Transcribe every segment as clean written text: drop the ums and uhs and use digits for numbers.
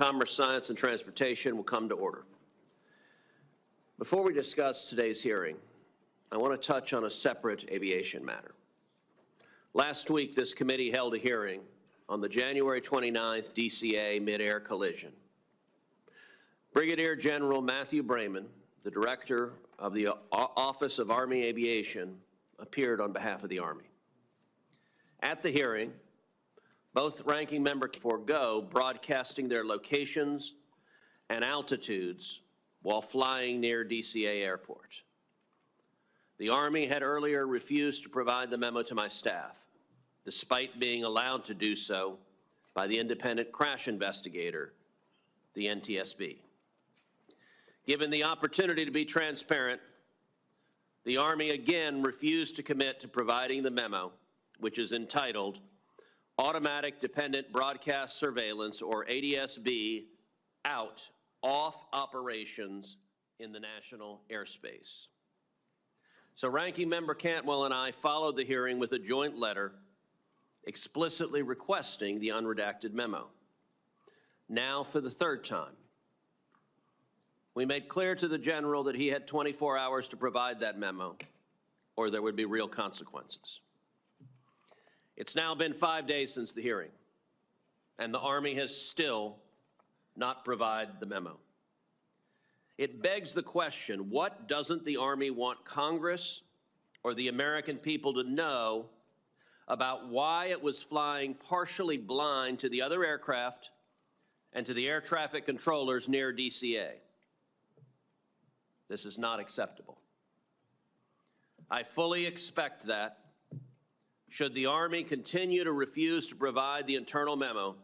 Commerce, Science, and Transportation will come to order. Before we discuss today's hearing, I want to touch on a separate aviation matter. Last week, this committee held a hearing on the January 29th DCA mid-air collision. Brigadier General Matthew Brayman, the director of the Office of Army Aviation, appeared on behalf of the Army. At the hearing, both ranking members forego broadcasting their locations and altitudes while flying near DCA Airport. The Army had earlier refused to provide the memo to my staff, despite being allowed to do so by the independent crash investigator, the NTSB. Given the opportunity to be transparent, the Army again refused to commit to providing the memo, which is entitled Automatic Dependent Broadcast Surveillance, or ADSB, Out, Off Operations in the National Airspace. So Ranking Member Cantwell and I followed the hearing with a joint letter explicitly requesting the unredacted memo. Now for the third time. We made clear to the General that he had 24 hours to provide that memo, or there would be real consequences. It's now been 5 days since the hearing, and the Army has still not provided the memo. It begs the question, what doesn't the Army want Congress or the American people to know about why it was flying partially blind to the other aircraft and to the air traffic controllers near DCA? This is not acceptable. I fully expect that, should the Army continue to refuse to provide the internal memo,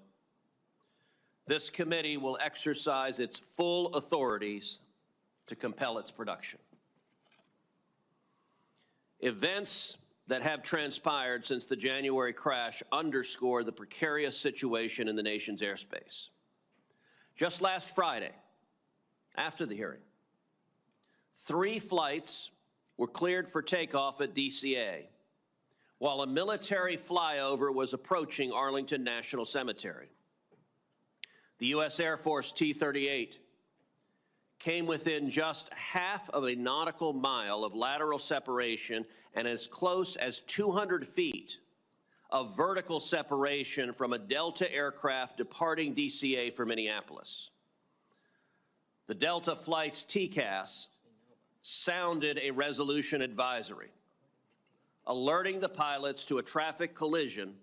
this committee will exercise its full authorities to compel its production. Events that have transpired since the January crash underscore the precarious situation in the nation's airspace. Just last Friday, after the hearing, 3 flights were cleared for takeoff at DCA, while a military flyover was approaching Arlington National Cemetery. The U.S. Air Force T-38 came within just half of a nautical mile of lateral separation and as close as 200 feet of vertical separation from a Delta aircraft departing DCA for Minneapolis. The Delta flight's TCAS sounded a resolution advisory, alerting the pilots to a traffic collision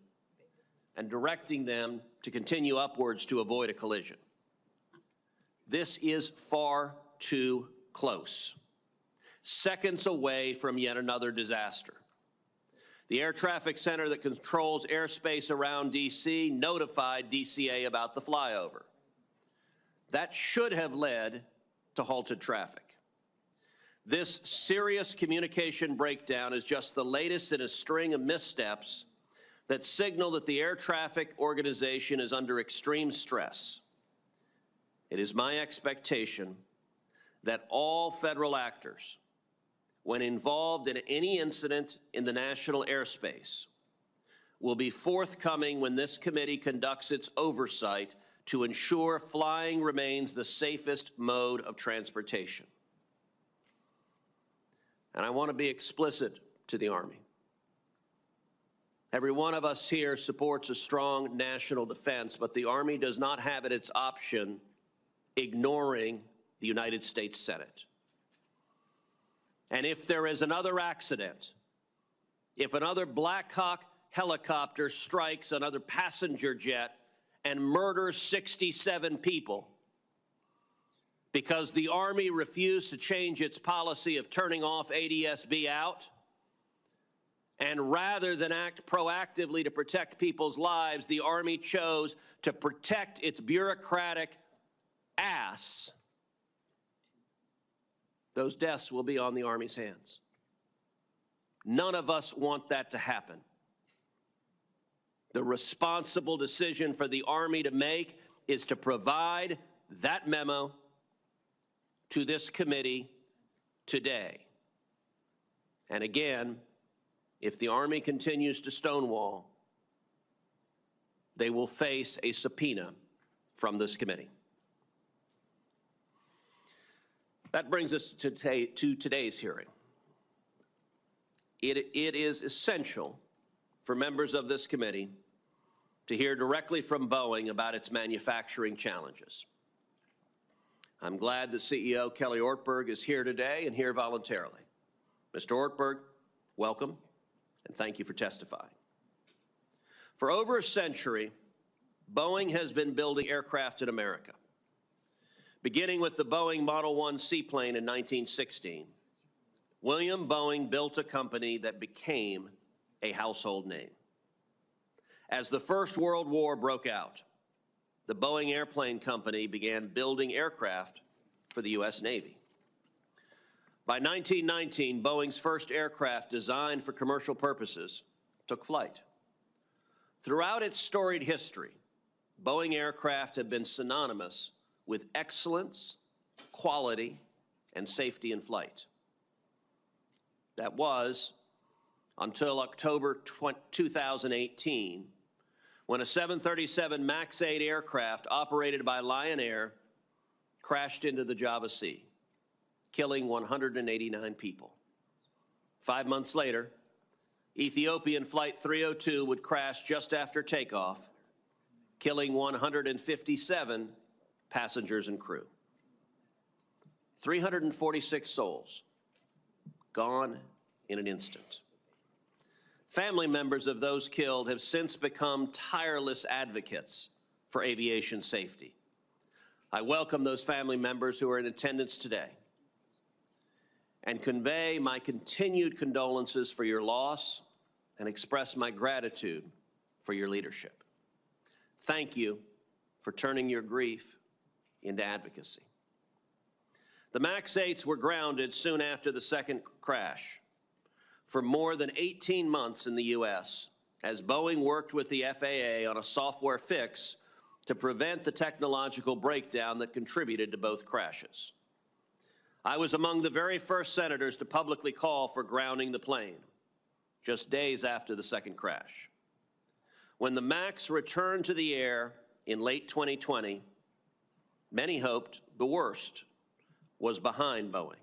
and directing them to continue upwards to avoid a collision. This is far too close, seconds away from yet another disaster. The air traffic center that controls airspace around DC notified DCA about the flyover. That should have led to halted traffic. This serious communication breakdown is just the latest in a string of missteps that signal that the air traffic organization is under extreme stress. It is my expectation that all federal actors, when involved in any incident in the national airspace, will be forthcoming when this committee conducts its oversight to ensure flying remains the safest mode of transportation. And I want to be explicit to the Army. Every one of us here supports a strong national defense, but the Army does not have at its option ignoring the United States Senate. And if there is another accident, if another Black Hawk helicopter strikes another passenger jet and murders 67 people, because the Army refused to change its policy of turning off ADSB out, and rather than act proactively to protect people's lives, the Army chose to protect its bureaucratic ass, those deaths will be on the Army's hands. None of us want that to happen. The responsible decision for the Army to make is to provide that memo to this committee today. And again, if the Army continues to stonewall, they will face a subpoena from this committee. That brings us to today's hearing. It is essential for members of this committee to hear directly from Boeing about its manufacturing challenges. I'm glad the CEO Kelly Ortberg is here today and here voluntarily. Mr. Ortberg, welcome, and thank you for testifying. For over a century, Boeing has been building aircraft in America. Beginning with the Boeing Model 1 seaplane in 1916, William Boeing built a company that became a household name. As the First World War broke out, the Boeing Airplane Company began building aircraft for the U.S. Navy. By 1919, Boeing's first aircraft designed for commercial purposes took flight. Throughout its storied history, Boeing aircraft have been synonymous with excellence, quality, and safety in flight. That was until October 2018, when a 737 MAX 8 aircraft operated by Lion Air crashed into the Java Sea, killing 189 people. 5 months later, Ethiopian Flight 302 would crash just after takeoff, killing 157 passengers and crew. 346 souls gone in an instant. Family members of those killed have since become tireless advocates for aviation safety. I welcome those family members who are in attendance today and convey my continued condolences for your loss and express my gratitude for your leadership. Thank you for turning your grief into advocacy. The MAX 8s were grounded soon after the second crash for more than 18 months in the U.S. as Boeing worked with the FAA on a software fix to prevent the technological breakdown that contributed to both crashes. I was among the very first senators to publicly call for grounding the plane, just days after the second crash. When the MAX returned to the air in late 2020, many hoped the worst was behind Boeing.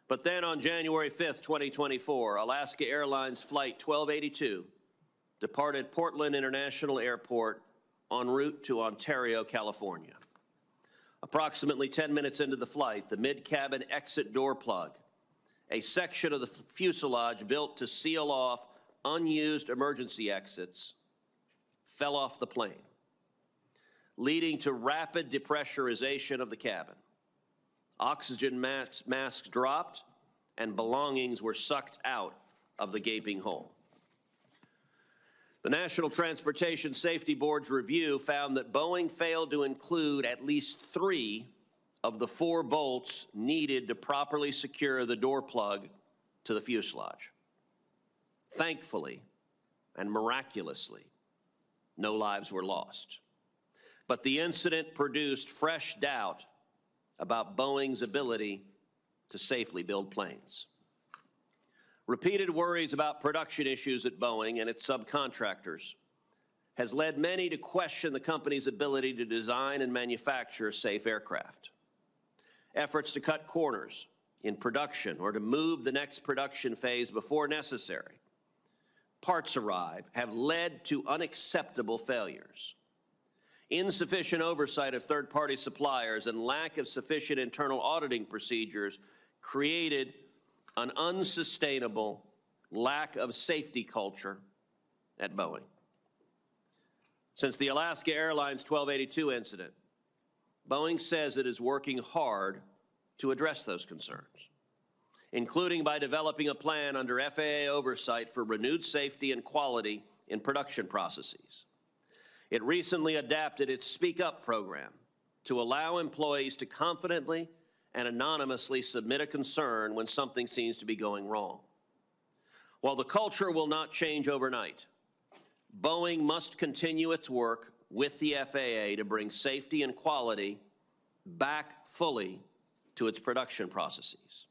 But then on January 5th, 2024, Alaska Airlines Flight 1282 departed Portland International Airport en route to Ontario, California. Approximately 10 minutes into the flight, the mid-cabin exit door plug, a section of the fuselage built to seal off unused emergency exits, fell off the plane, leading to rapid depressurization of the cabin. Oxygen masks dropped, and belongings were sucked out of the gaping hole. The National Transportation Safety Board's review found that Boeing failed to include at least 3 of the 4 bolts needed to properly secure the door plug to the fuselage. Thankfully, and miraculously, no lives were lost. But the incident produced fresh doubt about Boeing's ability to safely build planes. Repeated worries about production issues at Boeing and its subcontractors has led many to question the company's ability to design and manufacture safe aircraft. Efforts to cut corners in production or to move the next production phase before necessary parts arrive have led to unacceptable failures. Insufficient oversight of third-party suppliers and lack of sufficient internal auditing procedures created an unsustainable lack of safety culture at Boeing. Since the Alaska Airlines 1282 incident, Boeing says it is working hard to address those concerns, including by developing a plan under FAA oversight for renewed safety and quality in production processes. It recently adapted its Speak Up program to allow employees to confidently and anonymously submit a concern when something seems to be going wrong. While the culture will not change overnight, Boeing must continue its work with the FAA to bring safety and quality back fully to its production processes.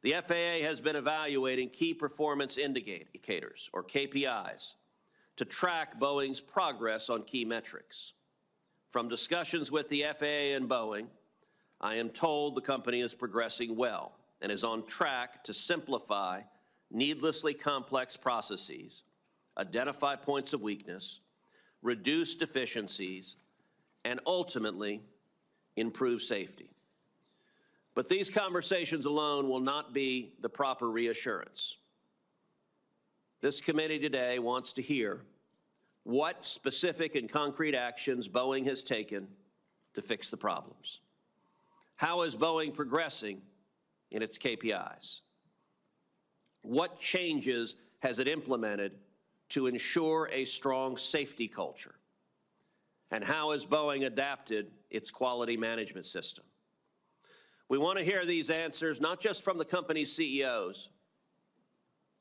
The FAA has been evaluating key performance indicators, or KPIs, to track Boeing's progress on key metrics. From discussions with the FAA and Boeing, I am told the company is progressing well and is on track to simplify needlessly complex processes, identify points of weakness, reduce deficiencies, and ultimately improve safety. But these conversations alone will not be the proper reassurance. This committee today wants to hear what specific and concrete actions Boeing has taken to fix the problems. How is Boeing progressing in its KPIs? What changes has it implemented to ensure a strong safety culture? And how has Boeing adapted its quality management system? We want to hear these answers not just from the company's CEOs,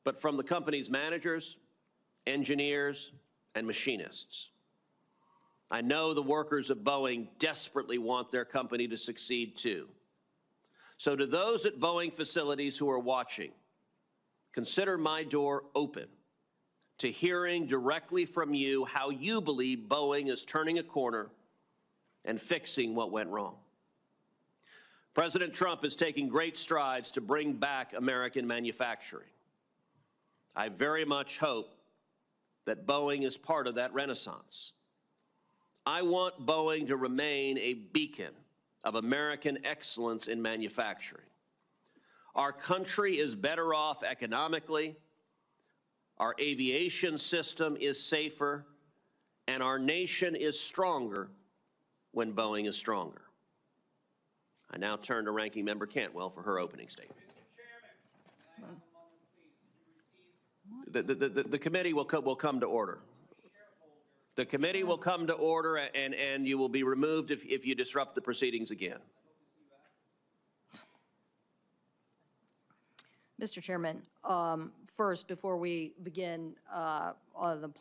but from the company's managers, engineers, and machinists. I know the workers of Boeing desperately want their company to succeed too. So to those at Boeing facilities who are watching, consider my door open to hearing directly from you how you believe Boeing is turning a corner and fixing what went wrong. President Trump is taking great strides to bring back American manufacturing. I very much hope that Boeing is part of that renaissance. I want Boeing to remain a beacon of American excellence in manufacturing. Our country is better off economically, our aviation system is safer, and our nation is stronger when Boeing is stronger. I now turn to Ranking Member Cantwell for her opening statement. The committee will come to order. The committee will come to order, and you will be removed if you disrupt the proceedings again. Mr. Chairman, first, before we begin on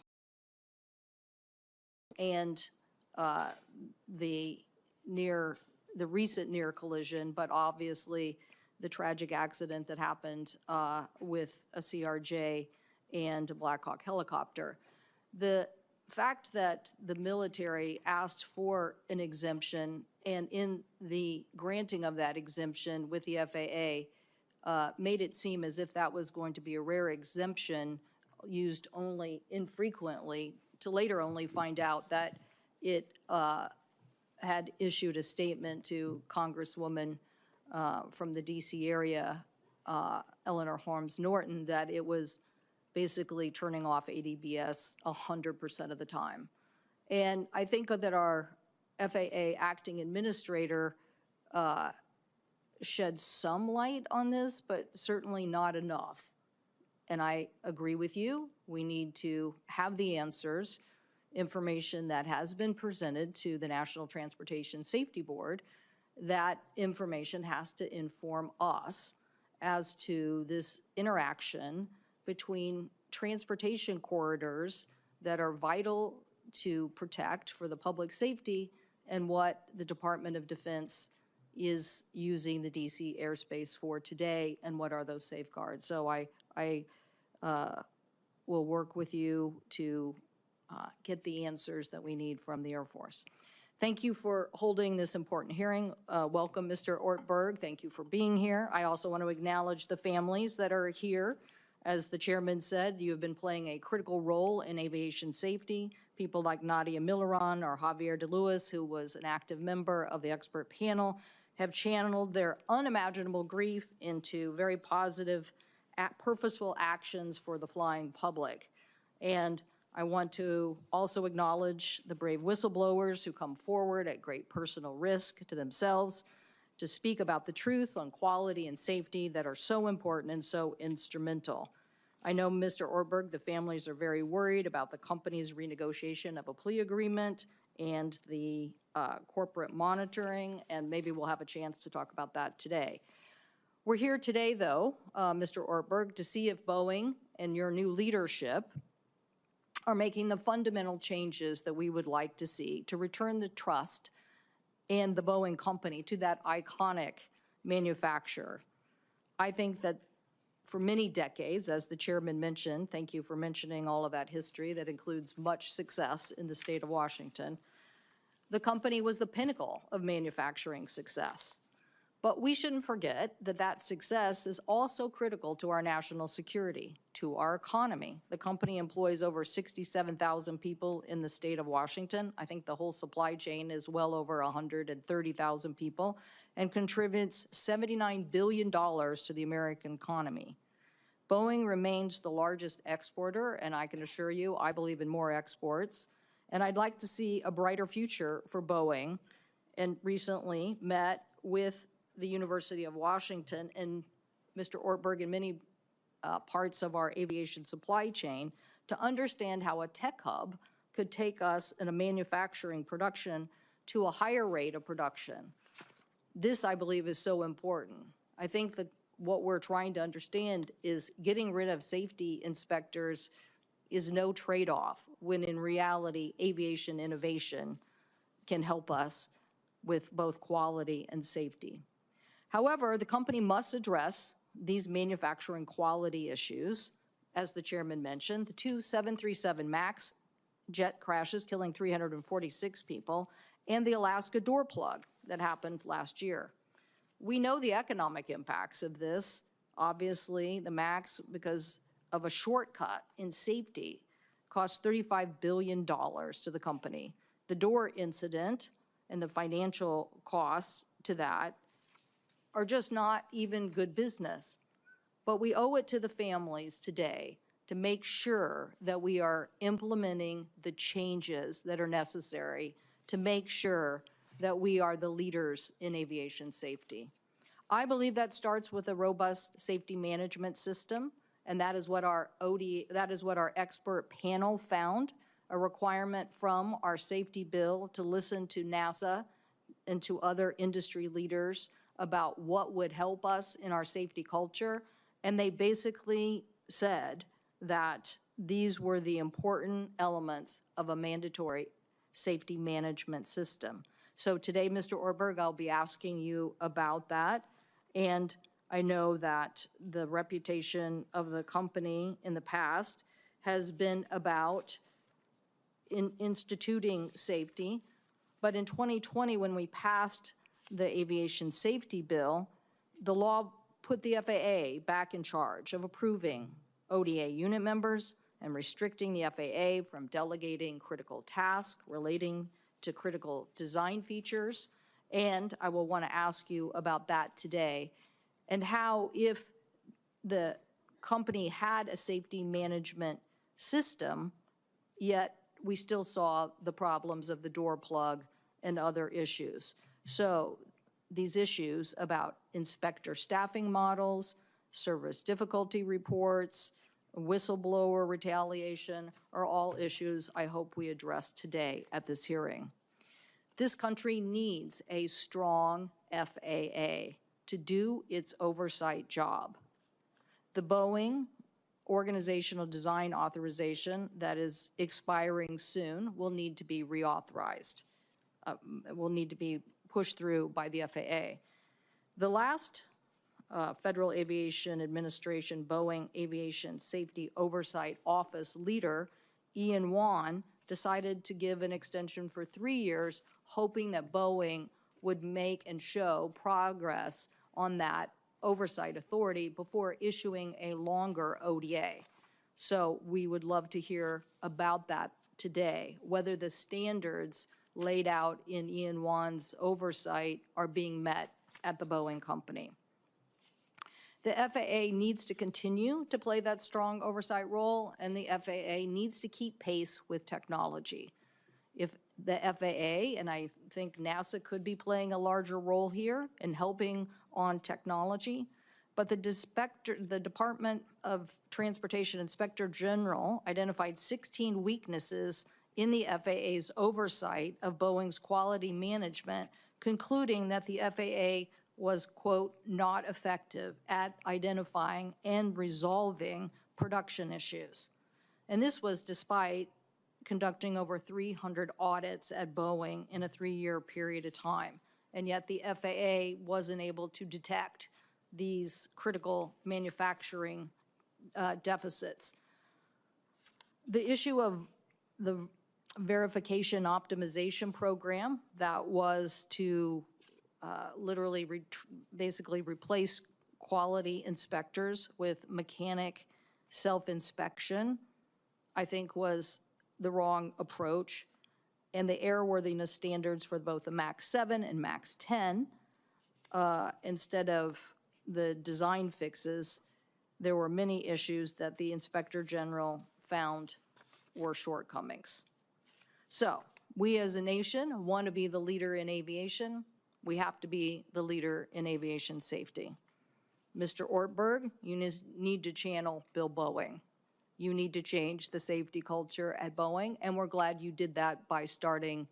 the recent near collision, but obviously the tragic accident that happened with a CRJ and a Black Hawk helicopter. The fact that the military asked for an exemption, and in the granting of that exemption with the FAA, made it seem as if that was going to be a rare exemption used only infrequently, to later only find out that it had issued a statement to Congresswoman from the DC area, Eleanor Holmes Norton, that it was basically turning off ADBS 100% of the time. And I think that our FAA acting administrator shed some light on this, but certainly not enough. And I agree with you. We need to have the answers, information that has been presented to the National Transportation Safety Board. That information has to inform us as to this interaction between transportation corridors that are vital to protect for the public safety and what the Department of Defense is using the DC airspace for today, and what are those safeguards. So I will work with you to get the answers that we need from the Air Force. Thank you for holding this important hearing. Welcome, Mr. Ortberg. Thank you for being here. I also want to acknowledge the families that are here. As the chairman said, you have been playing a critical role in aviation safety. People like Nadia Milleron or Javier De Luis, who was an active member of the expert panel, have channeled their unimaginable grief into very positive, purposeful actions for the flying public. And I want to also acknowledge the brave whistleblowers who come forward at great personal risk to themselves to speak about the truth on quality and safety that are so important and so instrumental. I know, Mr. Ortberg, the families are very worried about the company's renegotiation of a plea agreement and the corporate monitoring, and maybe we'll have a chance to talk about that today. We're here today, though, Mr. Ortberg, to see if Boeing and your new leadership are making the fundamental changes that we would like to see to return the trust and the Boeing company to that iconic manufacturer. I think that for many decades, as the chairman mentioned, thank you for mentioning all of that history that includes much success in the state of Washington, the company was the pinnacle of manufacturing success. But we shouldn't forget that that success is also critical to our national security, to our economy. The company employs over 67,000 people in the state of Washington. I think the whole supply chain is well over 130,000 people and contributes $79 billion to the American economy. Boeing remains the largest exporter, and I can assure you, I believe in more exports. And I'd like to see a brighter future for Boeing, and recently met with the University of Washington and Mr. Ortberg and many parts of our aviation supply chain to understand how a tech hub could take us in a manufacturing production to a higher rate of production. This, I believe, is so important. I think that what we're trying to understand is getting rid of safety inspectors is no trade-off, when in reality, aviation innovation can help us with both quality and safety. However, the company must address these manufacturing quality issues. As the chairman mentioned, the two 737 MAX jet crashes killing 346 people, and the Alaska door plug that happened last year. We know the economic impacts of this. Obviously, the MAX, because of a shortcut in safety, cost $35 billion to the company. The door incident and the financial costs to that are just not even good business. But we owe it to the families today to make sure that we are implementing the changes that are necessary to make sure that we are the leaders in aviation safety. I believe that starts with a robust safety management system, and that is what our expert panel found, a requirement from our safety bill to listen to NASA and to other industry leaders about what would help us in our safety culture. And they basically said that these were the important elements of a mandatory safety management system. So today, Mr. Ortberg, I'll be asking you about that. And I know that the reputation of the company in the past has been about instituting safety. But in 2020, when we passed the aviation safety bill, the law put the FAA back in charge of approving ODA unit members and restricting the FAA from delegating critical tasks relating to critical design features. And I will want to ask you about that today, and how, if the company had a safety management system, yet we still saw the problems of the door plug and other issues. So these issues about inspector staffing models, service difficulty reports, whistleblower retaliation are all issues I hope we address today at this hearing. This country needs a strong FAA to do its oversight job. The Boeing organizational design authorization that is expiring soon will need to be reauthorized, will need to be pushed through by the FAA. The last Federal Aviation Administration Boeing Aviation Safety Oversight Office leader, Ian Whan, decided to give an extension for 3 years, hoping that Boeing would make and show progress on that oversight authority before issuing a longer ODA. So we would love to hear about that today, whether the standards laid out in Ian Whan's oversight are being met at the Boeing company. The FAA needs to continue to play that strong oversight role, and the FAA needs to keep pace with technology. If the FAA, and I think NASA could be playing a larger role here in helping on technology, but the Department of Transportation Inspector General identified 16 weaknesses in the FAA's oversight of Boeing's quality management, concluding that the FAA was, quote, not effective at identifying and resolving production issues. And this was despite conducting over 300 audits at Boeing in a 3-year period of time. And yet the FAA wasn't able to detect these critical manufacturing deficits. The issue of the verification optimization program that was to literally basically replace quality inspectors with mechanic self-inspection, I think was the wrong approach. And the airworthiness standards for both the MAX 7 and MAX 10, instead of the design fixes, there were many issues that the Inspector General found were shortcomings. So we as a nation want to be the leader in aviation. We have to be the leader in aviation safety. Mr. Ortberg, you need to channel Bill Boeing. You need to change the safety culture at Boeing, and we're glad you did that by starting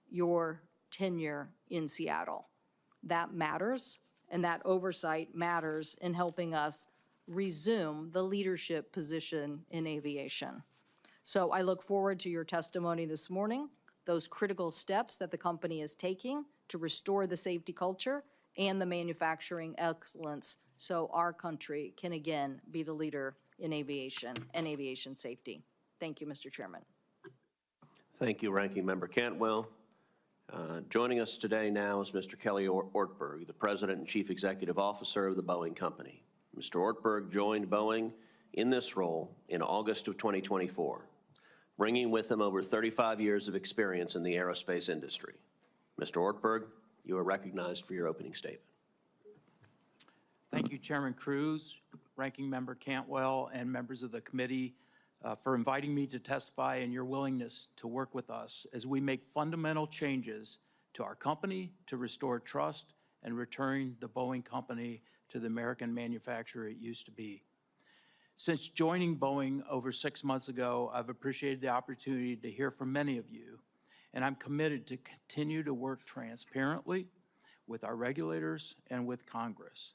your tenure in Seattle. That matters, and that oversight matters in helping us resume the leadership position in aviation. So I look forward to your testimony this morning, those critical steps that the company is taking to restore the safety culture and the manufacturing excellence so our country can again be the leader in aviation and aviation safety. Thank you, Mr. Chairman. Thank you, Ranking Member Cantwell. Joining us today now is Mr. Kelly Ortberg, the President and Chief Executive Officer of the Boeing Company. Mr. Ortberg joined Boeing in this role in August of 2024, bringing with him over 35 years of experience in the aerospace industry. Mr. Ortberg, you are recognized for your opening statement. Thank you, Chairman Cruz, Ranking Member Cantwell, and members of the committee for inviting me to testify and your willingness to work with us as we make fundamental changes to our company to restore trust and return the Boeing Company to the American manufacturer it used to be. Since joining Boeing over 6 months ago, I've appreciated the opportunity to hear from many of you, and I'm committed to continue to work transparently with our regulators and with Congress.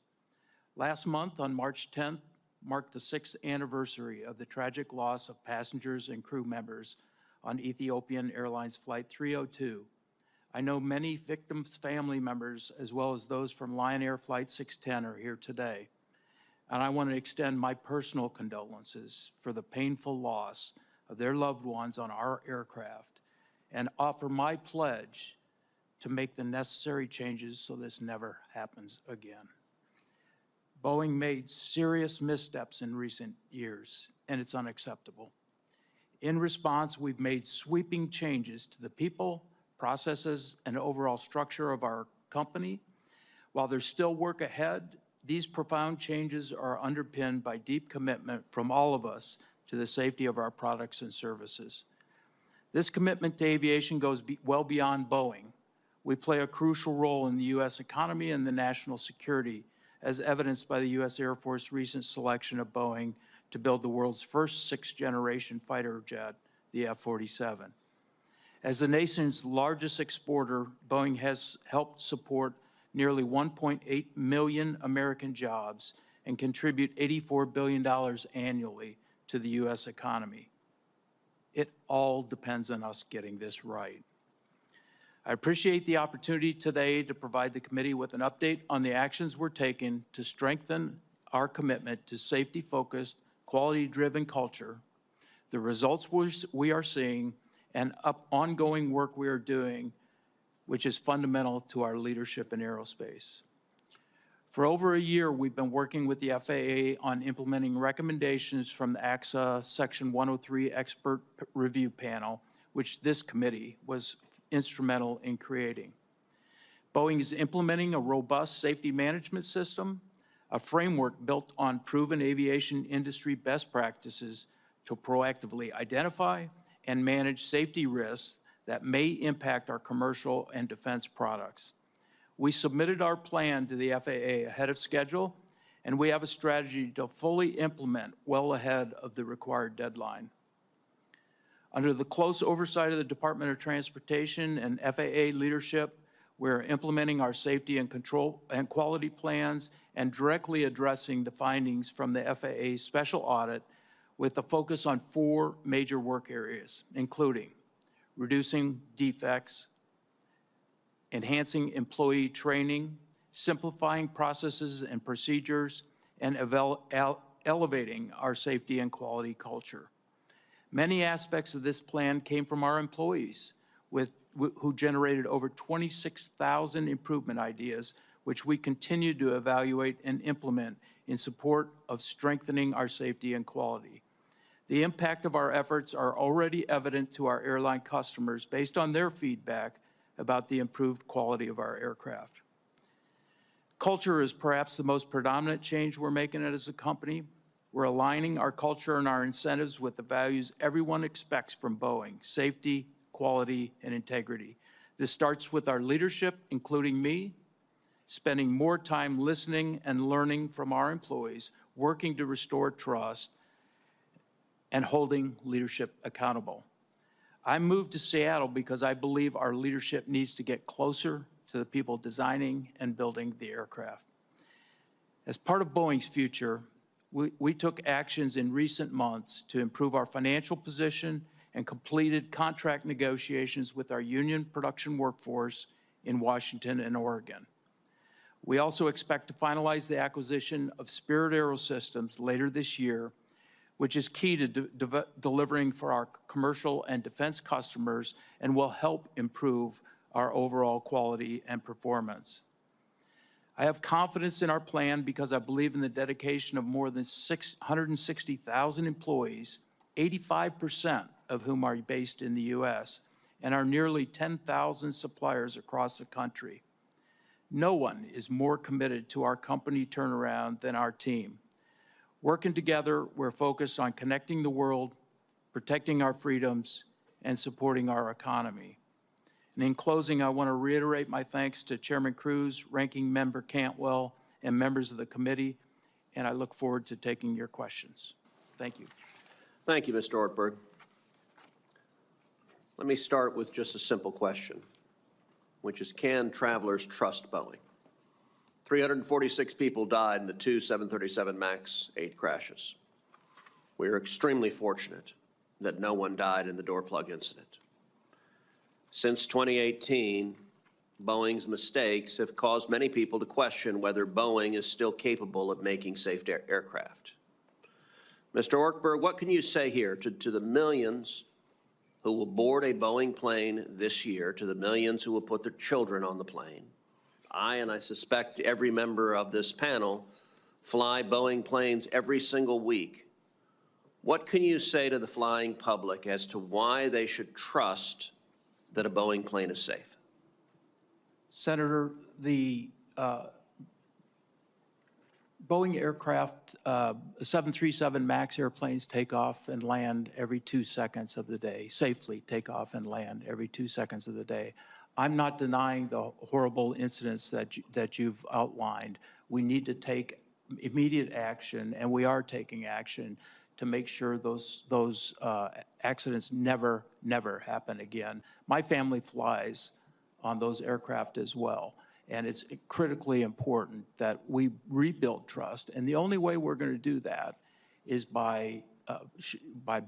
Last month, on March 10th, marked the 6th anniversary of the tragic loss of passengers and crew members on Ethiopian Airlines Flight 302. I know many victims' family members, as well as those from Lion Air Flight 610, are here today. And I want to extend my personal condolences for the painful loss of their loved ones on our aircraft and offer my pledge to make the necessary changes so this never happens again. Boeing made serious missteps in recent years, and it's unacceptable. In response, we've made sweeping changes to the people, processes, and overall structure of our company. While there's still work ahead, these profound changes are underpinned by deep commitment from all of us to the safety of our products and services. This commitment to aviation goes well beyond Boeing. We play a crucial role in the U.S. economy and the national security, as evidenced by the U.S. Air Force recent selection of Boeing to build the world's first 6th-generation fighter jet, the F-47. As the nation's largest exporter, Boeing has helped support nearly 1.8 million American jobs and contribute $84 billion annually to the U.S. economy. It all depends on us getting this right. I appreciate the opportunity today to provide the committee with an update on the actions we're taking to strengthen our commitment to safety-focused, quality-driven culture, the results we are seeing, and ongoing work we are doing, which is fundamental to our leadership in aerospace. For over a year, we've been working with the FAA on implementing recommendations from the AXA Section 103 Expert Review Panel, which this committee was instrumental in creating. Boeing is implementing a robust safety management system, a framework built on proven aviation industry best practices to proactively identify and manage safety risks that may impact our commercial and defense products. We submitted our plan to the FAA ahead of schedule, and we have a strategy to fully implement well ahead of the required deadline. Under the close oversight of the Department of Transportation and FAA leadership, we're implementing our safety and control and quality plans and directly addressing the findings from the FAA special audit with a focus on 4 major work areas, including reducing defects, enhancing employee training, simplifying processes and procedures, and elevating our safety and quality culture. Many aspects of this plan came from our employees, with who generated over 26,000 improvement ideas, which we continue to evaluate and implement in support of strengthening our safety and quality. The impact of our efforts are already evident to our airline customers based on their feedback about the improved quality of our aircraft. Culture is perhaps the most predominant change we're making as a company. We're aligning our culture and our incentives with the values everyone expects from Boeing: safety, quality, and integrity. This starts with our leadership, including me, spending more time listening and learning from our employees, working to restore trust, and holding leadership accountable. I moved to Seattle because I believe our leadership needs to get closer to the people designing and building the aircraft. As part of Boeing's future, we took actions in recent months to improve our financial position and completed contract negotiations with our union production workforce in Washington and Oregon. We also expect to finalize the acquisition of Spirit AeroSystems later this year, which is key to delivering for our commercial and defense customers and will help improve our overall quality and performance. I have confidence in our plan because I believe in the dedication of more than 160,000 employees, 85% of whom are based in the U.S., and our nearly 10,000 suppliers across the country. No one is more committed to our company turnaround than our team. Working together, we're focused on connecting the world, protecting our freedoms, and supporting our economy. And in closing, I want to reiterate my thanks to Chairman Cruz, Ranking Member Cantwell, and members of the committee, and I look forward to taking your questions. Thank you. Thank you, Mr. Ortberg. Let me start with just a simple question, which is, can travelers trust Boeing? 346 people died in the two 737 MAX 8 crashes. We are extremely fortunate that no one died in the door plug incident. Since 2018, Boeing's mistakes have caused many people to question whether Boeing is still capable of making safe aircraft. Mr. Ortberg, what can you say here to the millions who will board a Boeing plane this year, to the millions who will put their children on the plane? And I suspect every member of this panel, fly Boeing planes every single week. What can you say to the flying public as to why they should trust that a Boeing plane is safe? Senator, the Boeing aircraft, 737 MAX airplanes take off and land every 2 seconds of the day, safely take off and land every 2 seconds of the day. I'm not denying the horrible incidents that you've outlined. We need to take immediate action, and we are taking action to make sure those accidents never happen again. My family flies on those aircraft as well, and it's critically important that we rebuild trust. And the only way we're going to do that is by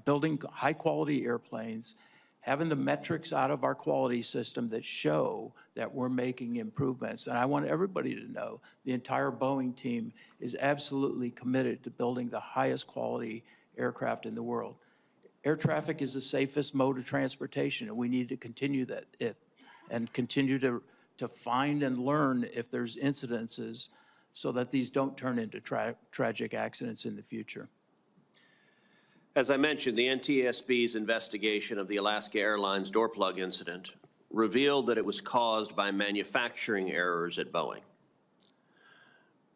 building high-quality airplanes, having the metrics out of our quality system that show that we're making improvements. And I want everybody to know the entire Boeing team is absolutely committed to building the highest quality aircraft in the world. Air traffic is the safest mode of transportation, and we need to continue and continue to find and learn if there's incidences so that these don't turn into tragic accidents in the future. As I mentioned, the NTSB's investigation of the Alaska Airlines door plug incident revealed that it was caused by manufacturing errors at Boeing.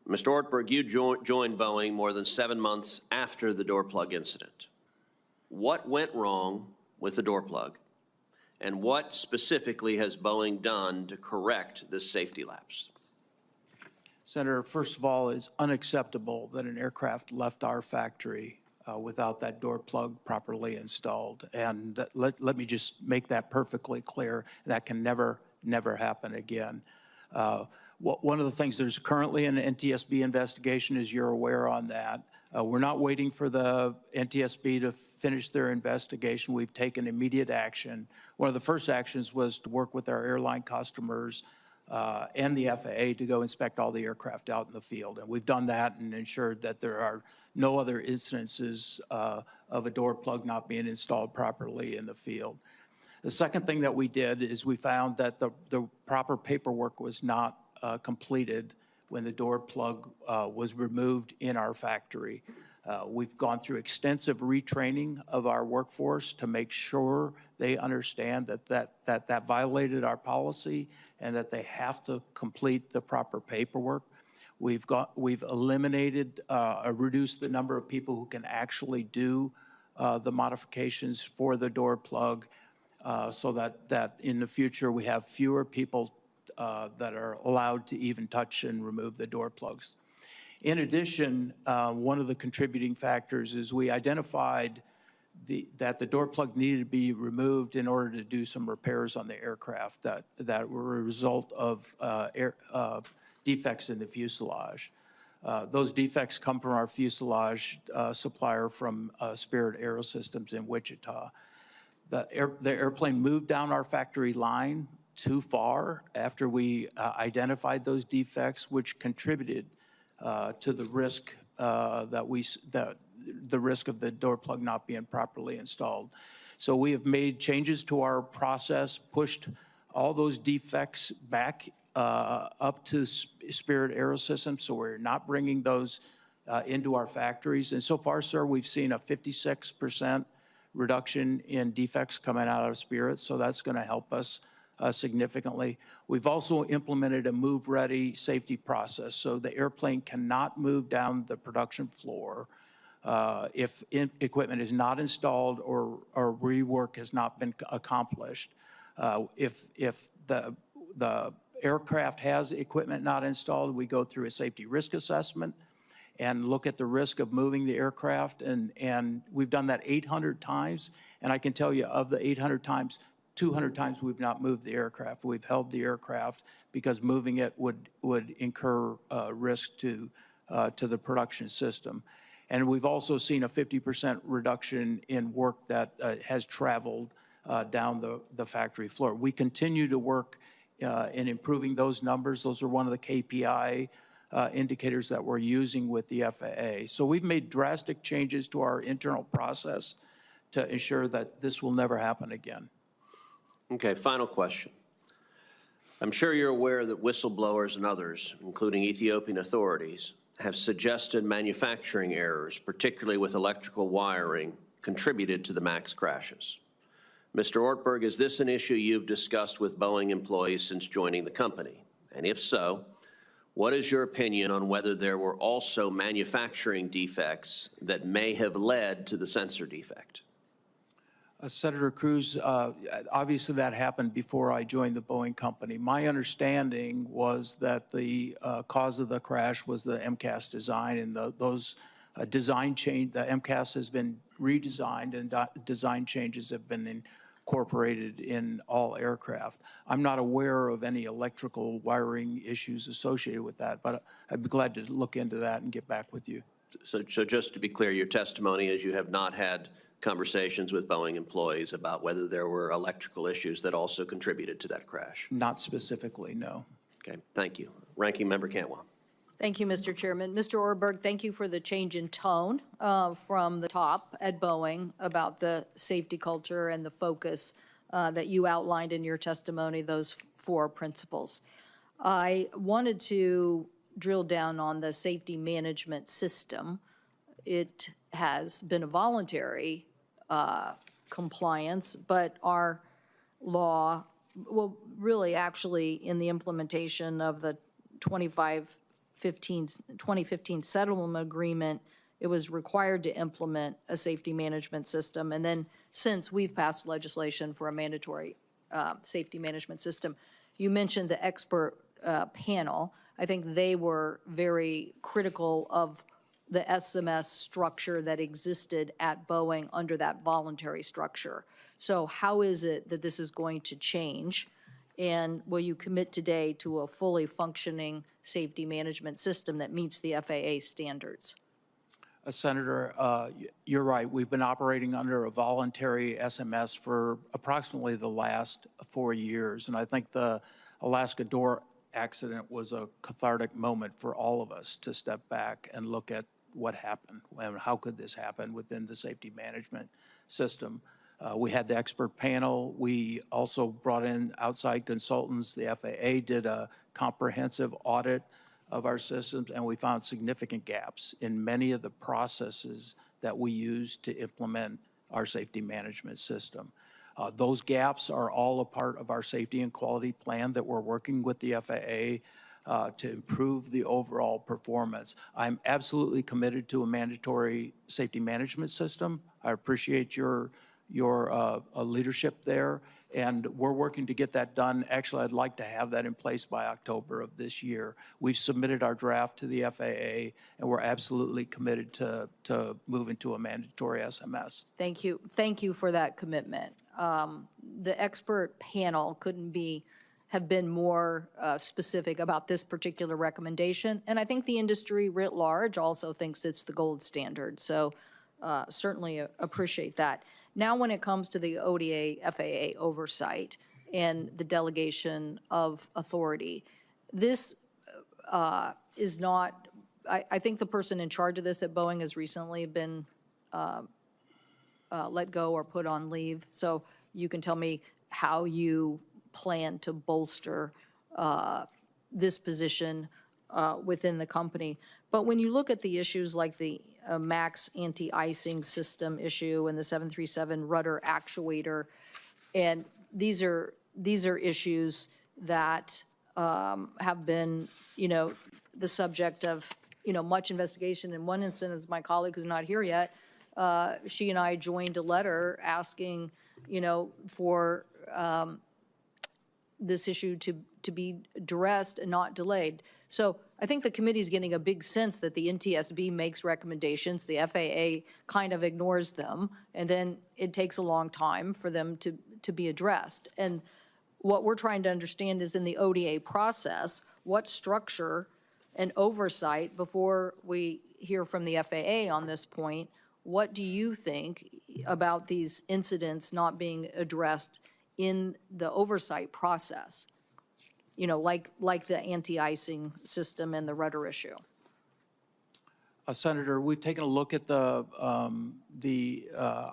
Mr. Ortberg, you joined Boeing more than 7 months after the door plug incident. What went wrong with the door plug? And what specifically has Boeing done to correct this safety lapse? Senator, first of all, it's unacceptable that an aircraft left our factory without that door plug properly installed. And let me just make that perfectly clear. That can never happen again. One of the things, there's currently an NTSB investigation, as you're aware on that. We're not waiting for the NTSB to finish their investigation. We've taken immediate action. One of the first actions was to work with our airline customers and the FAA to go inspect all the aircraft out in the field. And we've done that and ensured that there are no other incidences of a door plug not being installed properly in the field. The second thing that we did is we found that the proper paperwork was not completed when the door plug was removed in our factory. We've gone through extensive retraining of our workforce to make sure they understand that violated our policy and that they have to complete the proper paperwork. We've eliminated or reduced the number of people who can actually do the modifications for the door plug so that in the future we have fewer people that are allowed to even touch and remove the door plugs. In addition, one of the contributing factors is we identified that the door plug needed to be removed in order to do some repairs on the aircraft that were a result of defects in the fuselage. Those defects come from our fuselage supplier from Spirit AeroSystems in Wichita. The airplane moved down our factory line too far after we identified those defects, which contributed to the risk the risk of the door plug not being properly installed. So we have made changes to our process, pushed all those defects back up to Spirit AeroSystems, so we're not bringing those into our factories. And so far, sir, we've seen a 56% reduction in defects coming out of Spirit, so that's going to help us significantly. We've also implemented a move-ready safety process, so the airplane cannot move down the production floor if equipment is not installed or rework has not been accomplished. If the aircraft has equipment not installed, we go through a safety risk assessment and look at the risk of moving the aircraft, and we've done that 800 times, and I can tell you of the 800 times, 200 times we've not moved the aircraft. We've held the aircraft because moving it would incur risk to the production system. And we've also seen a 50% reduction in work that has traveled down the factory floor. We continue to work in improving those numbers. Those are one of the KPI indicators that we're using with the FAA. So we've made drastic changes to our internal process to ensure that this will never happen again. Okay, final question. I'm sure you're aware that whistleblowers and others, including Ethiopian authorities, have suggested manufacturing errors, particularly with electrical wiring, contributed to the MAX crashes. Mr. Ortberg, is this an issue you've discussed with Boeing employees since joining the company? And if so, what is your opinion on whether there were also manufacturing defects that may have led to the sensor defect? Senator Cruz, obviously that happened before I joined the Boeing company. My understanding was that the cause of the crash was the MCAS design, and those design change, the MCAS has been redesigned and design changes have been incorporated in all aircraft. I'm not aware of any electrical wiring issues associated with that, but I'd be glad to look into that and get back with you. So just to be clear, your testimony is you have not had conversations with Boeing employees about whether there were electrical issues that also contributed to that crash? Not specifically, no. Okay, thank you. Ranking Member Cantwell. Thank you, Mr. Chairman. Mr. Ortberg, thank you for the change in tone from the top at Boeing about the safety culture and the focus that you outlined in your testimony, those 4 principles. I wanted to drill down on the safety management system. It has been a voluntary compliance, but our law, well, really actually in the implementation of the 2015 settlement agreement, it was required to implement a safety management system. And then since we've passed legislation for a mandatory safety management system. You mentioned the expert panel. I think they were very critical of the SMS structure that existed at Boeing under that voluntary structure. So how is it that this is going to change? And will you commit today to a fully functioning safety management system that meets the FAA standards? Senator, you're right. We've been operating under a voluntary SMS for approximately the last 4 years. And I think the Alaska door accident was a cathartic moment for all of us to step back and look at what happened and how could this happen within the safety management system. We had the expert panel. We also brought in outside consultants. The FAA did a comprehensive audit of our systems, and we found significant gaps in many of the processes that we use to implement our safety management system. Those gaps are all a part of our safety and quality plan that we're working with the FAA to improve the overall performance. I'm absolutely committed to a mandatory safety management system. I appreciate your leadership there, and we're working to get that done. Actually, I'd like to have that in place by October of this year. We've submitted our draft to the FAA, and we're absolutely committed to moving to a mandatory SMS. Thank you. Thank you for that commitment. The expert panel couldn't have been more specific about this particular recommendation, and I think the industry writ large also thinks it's the gold standard, so certainly appreciate that. Now, when it comes to the ODA FAA oversight and the delegation of authority, this is not, I think the person in charge of this at Boeing has recently been let go or put on leave. So you can tell me how you plan to bolster this position within the company. But when you look at the issues like the MAX anti-icing system issue and the 737 rudder actuator, and these are issues that have been, the subject of, much investigation. In one instance, my colleague who's not here yet, she and I joined a letter asking, for this issue to be addressed and not delayed. So I think the committee's getting a big sense that the NTSB makes recommendations, the FAA kind of ignores them, and then it takes a long time for them to be addressed. And what we're trying to understand is in the ODA process, what structure and oversight, before we hear from the FAA on this point, what do you think about these incidents not being addressed in the oversight process? Like the anti-icing system and the rudder issue. Senator, we've taken a look at the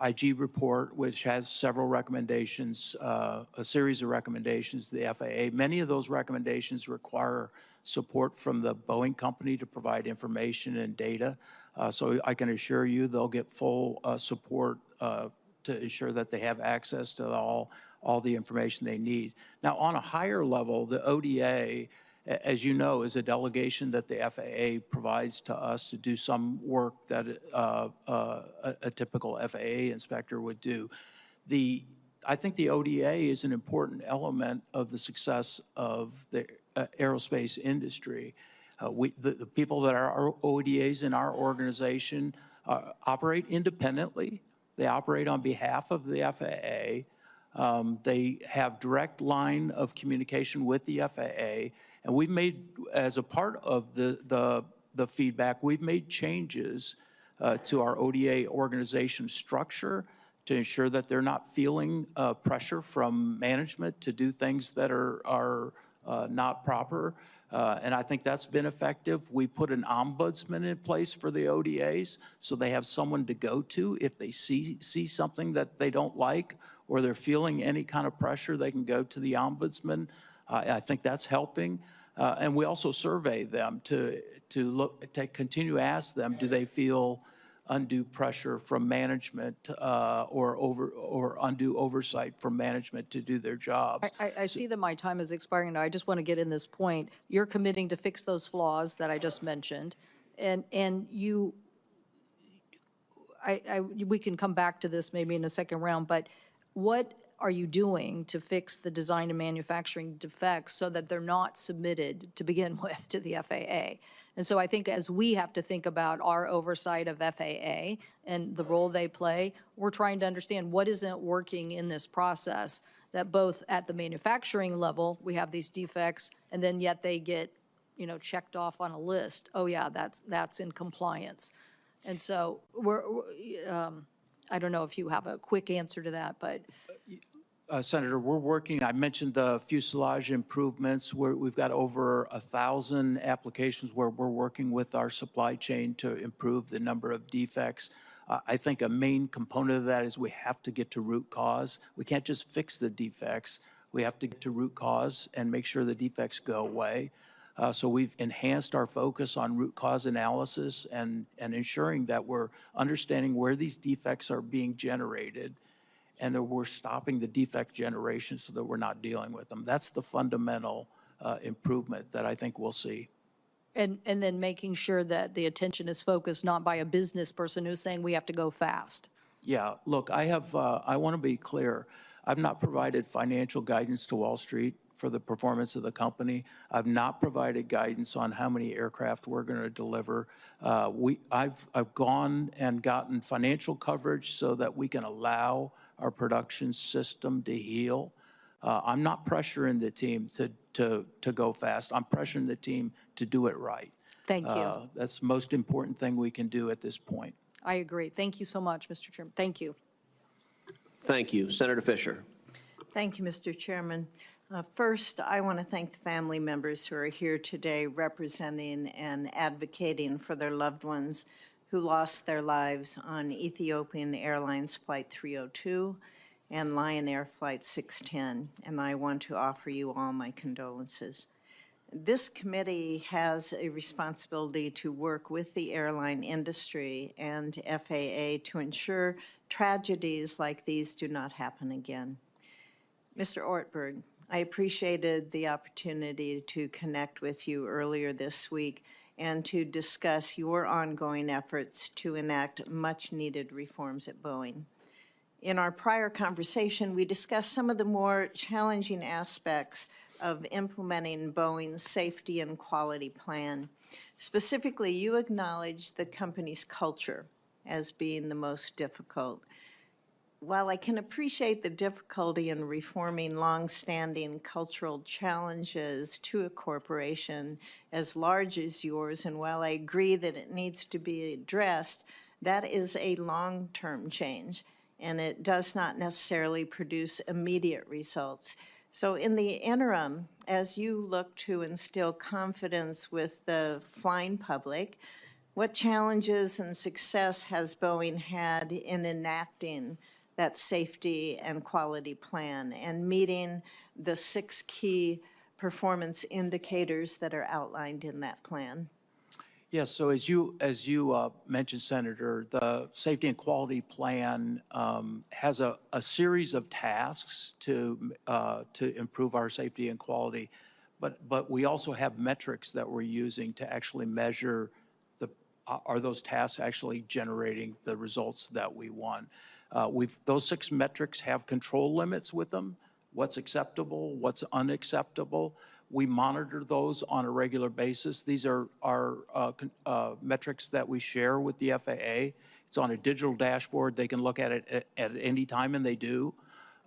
IG report, which has several recommendations, a series of recommendations to the FAA. Many of those recommendations require support from the Boeing company to provide information and data. So I can assure you they'll get full support to ensure that they have access to all the information they need. Now, on a higher level, the ODA, as you know, is a delegation that the FAA provides to us to do some work that a typical FAA inspector would do. I think the ODA is an important element of the success of the aerospace industry. The people that are our ODAs in our organization operate independently. They operate on behalf of the FAA. They have direct line of communication with the FAA, and we've made, as a part of the feedback, we've made changes to our ODA organization structure to ensure that they're not feeling pressure from management to do things that are not proper. And I think that's been effective. We put an ombudsman in place for the ODAs, so they have someone to go to if they see something that they don't like or they're feeling any kind of pressure, they can go to the ombudsman. I think that's helping. And we also survey them to continue to ask them, do they feel undue pressure from management or undue oversight from management to do their jobs. I see that my time is expiring now. I just want to get in this point. You're committing to fix those flaws that I just mentioned, and we can come back to this maybe in a second round, but what are you doing to fix the design and manufacturing defects so that they're not submitted to begin with to the FAA? And so I think as we have to think about our oversight of FAA and the role they play, we're trying to understand what isn't working in this process, that both at the manufacturing level, we have these defects, and then yet they get, checked off on a list. Oh yeah, that's in compliance. And so I don't know if you have a quick answer to that, but. Senator, we're working, I mentioned the fuselage improvements. We've got over 1,000 applications where we're working with our supply chain to improve the number of defects. I think a main component of that is we have to get to root cause. We can't just fix the defects. We have to get to root cause and make sure the defects go away. So we've enhanced our focus on root cause analysis and ensuring that we're understanding where these defects are being generated and that we're stopping the defect generation so that we're not dealing with them. That's the fundamental improvement that I think we'll see. And then making sure that the attention is focused not by a business person who's saying we have to go fast. Yeah, look, I want to be clear. I've not provided financial guidance to Wall Street for the performance of the company. I've not provided guidance on how many aircraft we're going to deliver. I've gone and gotten financial coverage so that we can allow our production system to heal. I'm not pressuring the team to go fast. I'm pressuring the team to do it right. Thank you. That's the most important thing we can do at this point. I agree. Thank you so much, Mr. Chairman. Thank you. Thank you. Senator Fisher. Thank you, Mr. Chairman. First, I want to thank the family members who are here today representing and advocating for their loved ones who lost their lives on Ethiopian Airlines Flight 302 and Lion Air Flight 610, and I want to offer you all my condolences. This committee has a responsibility to work with the airline industry and FAA to ensure tragedies like these do not happen again. Mr. Ortberg, I appreciated the opportunity to connect with you earlier this week and to discuss your ongoing efforts to enact much-needed reforms at Boeing. In our prior conversation, we discussed some of the more challenging aspects of implementing Boeing's safety and quality plan. Specifically, you acknowledged the company's culture as being the most difficult. While I can appreciate the difficulty in reforming long-standing cultural challenges to a corporation as large as yours, and while I agree that it needs to be addressed, that is a long-term change, and it does not necessarily produce immediate results. So in the interim, as you look to instill confidence with the flying public, what challenges and success has Boeing had in enacting that safety and quality plan and meeting the 6 key performance indicators that are outlined in that plan? Yes, so as you mentioned, Senator, the safety and quality plan has a series of tasks to improve our safety and quality, but we also have metrics that we're using to actually measure are those tasks actually generating the results that we want. Those 6 metrics have control limits with them, what's acceptable, what's unacceptable. We monitor those on a regular basis. These are metrics that we share with the FAA. It's on a digital dashboard. They can look at it at any time, and they do.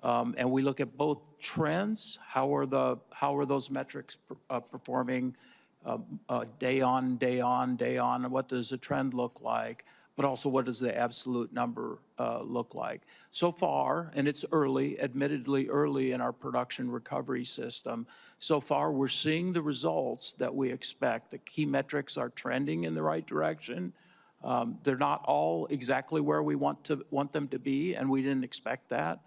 And we look at both trends. How are those metrics performing day on, day on, day on? And what does the trend look like? But also, what does the absolute number look like? So far, and it's early, admittedly early in our production recovery system, so far we're seeing the results that we expect. The key metrics are trending in the right direction. They're not all exactly where we want them to be, and we didn't expect that.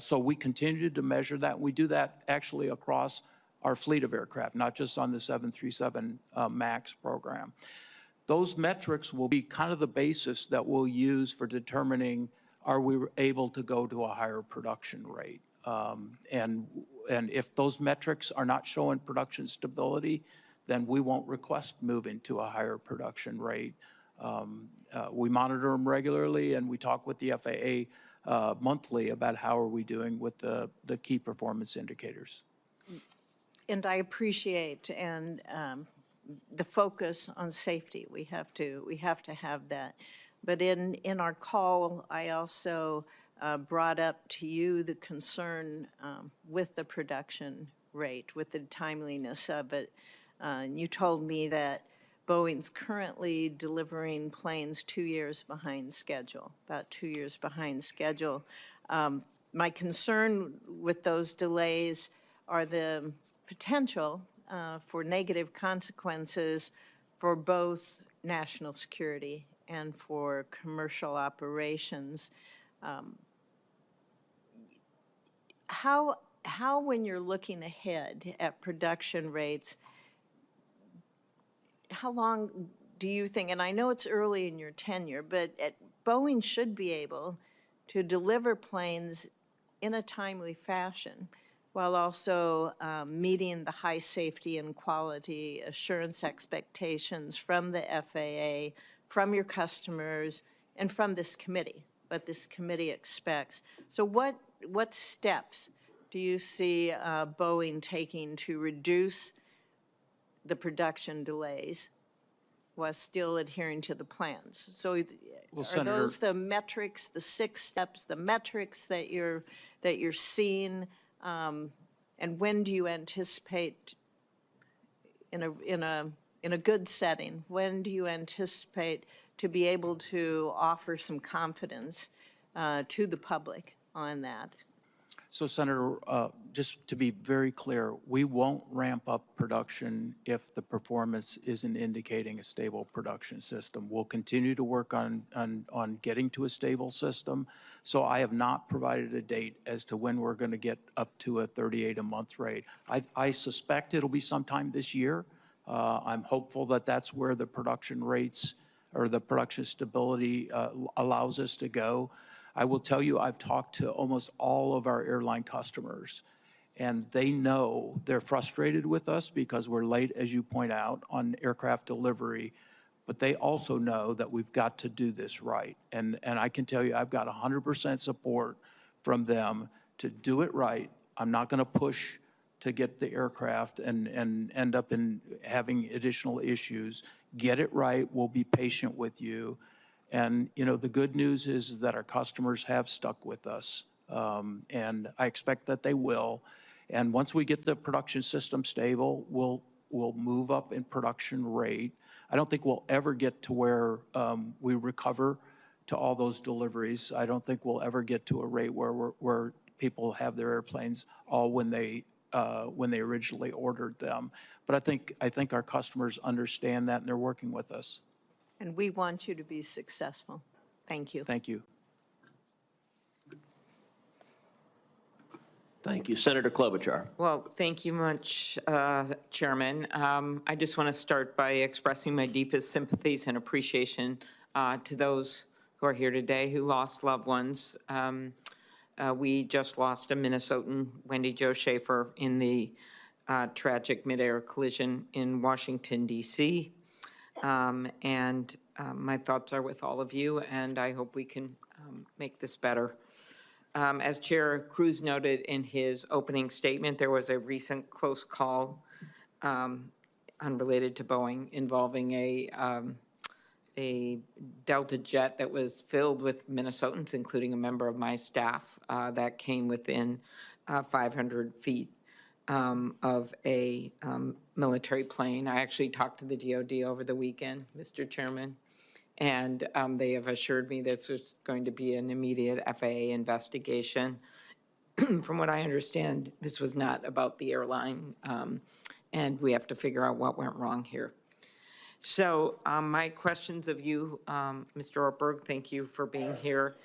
So we continue to measure that. We do that actually across our fleet of aircraft, not just on the 737 MAX program. Those metrics will be kind of the basis that we'll use for determining are we able to go to a higher production rate. And if those metrics are not showing production stability, then we won't request moving to a higher production rate. We monitor them regularly, and we talk with the FAA monthly about how are we doing with the key performance indicators. And I appreciate the focus on safety. We have to have that. But in our call, I also brought up to you the concern with the production rate, with the timeliness of it. You told me that Boeing's currently delivering planes 2 years behind schedule, about 2 years behind schedule. My concern with those delays are the potential for negative consequences for both national security and for commercial operations. How, when you're looking ahead at production rates, how long do you think, and I know it's early in your tenure, but Boeing should be able to deliver planes in a timely fashion while also meeting the high safety and quality assurance expectations from the FAA, from your customers, and from this committee, what this committee expects. So what steps do you see Boeing taking to reduce the production delays while still adhering to the plans? So Well, are Senator, those the metrics, the 6 steps, the metrics that you're seeing? And when do you anticipate, in a good setting, when do you anticipate to be able to offer some confidence to the public on that? So Senator, just to be very clear, we won't ramp up production if the performance isn't indicating a stable production system. We'll continue to work on getting to a stable system. So I have not provided a date as to when we're going to get up to a 38 a month rate. I suspect it'll be sometime this year. I'm hopeful that that's where the production rates or the production stability allows us to go. I will tell you, I've talked to almost all of our airline customers, and they know they're frustrated with us because we're late, as you point out, on aircraft delivery, but they also know that we've got to do this right. And I can tell you, I've got 100% support from them to do it right. I'm not going to push to get the aircraft and end up in having additional issues. Get it right. We'll be patient with you. And, you know, the good news is that our customers have stuck with us, and I expect that they will. And once we get the production system stable, we'll move up in production rate. I don't think we'll ever get to where we recover to all those deliveries. I don't think we'll ever get to a rate where people have their airplanes all when they originally ordered them. But I think our customers understand that, and they're working with us. And we want you to be successful. Thank you. Thank you. Thank you. Senator Klobuchar. Well, thank you much, Chairman. I just want to start by expressing my deepest sympathies and appreciation to those who are here today who lost loved ones. We just lost a Minnesotan, Wendy Jo Schaefer, in the tragic midair collision in Washington, D.C. And my thoughts are with all of you, and I hope we can make this better. As Chair Cruz noted in his opening statement, there was a recent close call unrelated to Boeing involving a Delta jet that was filled with Minnesotans, including a member of my staff, that came within 500 feet of a military plane. I actually talked to the DOD over the weekend, Mr. Chairman, and they have assured me this is going to be an immediate FAA investigation. From what I understand, this was not about the airline, and we have to figure out what went wrong here. So my questions of you, Mr. Ortberg, thank you for being here.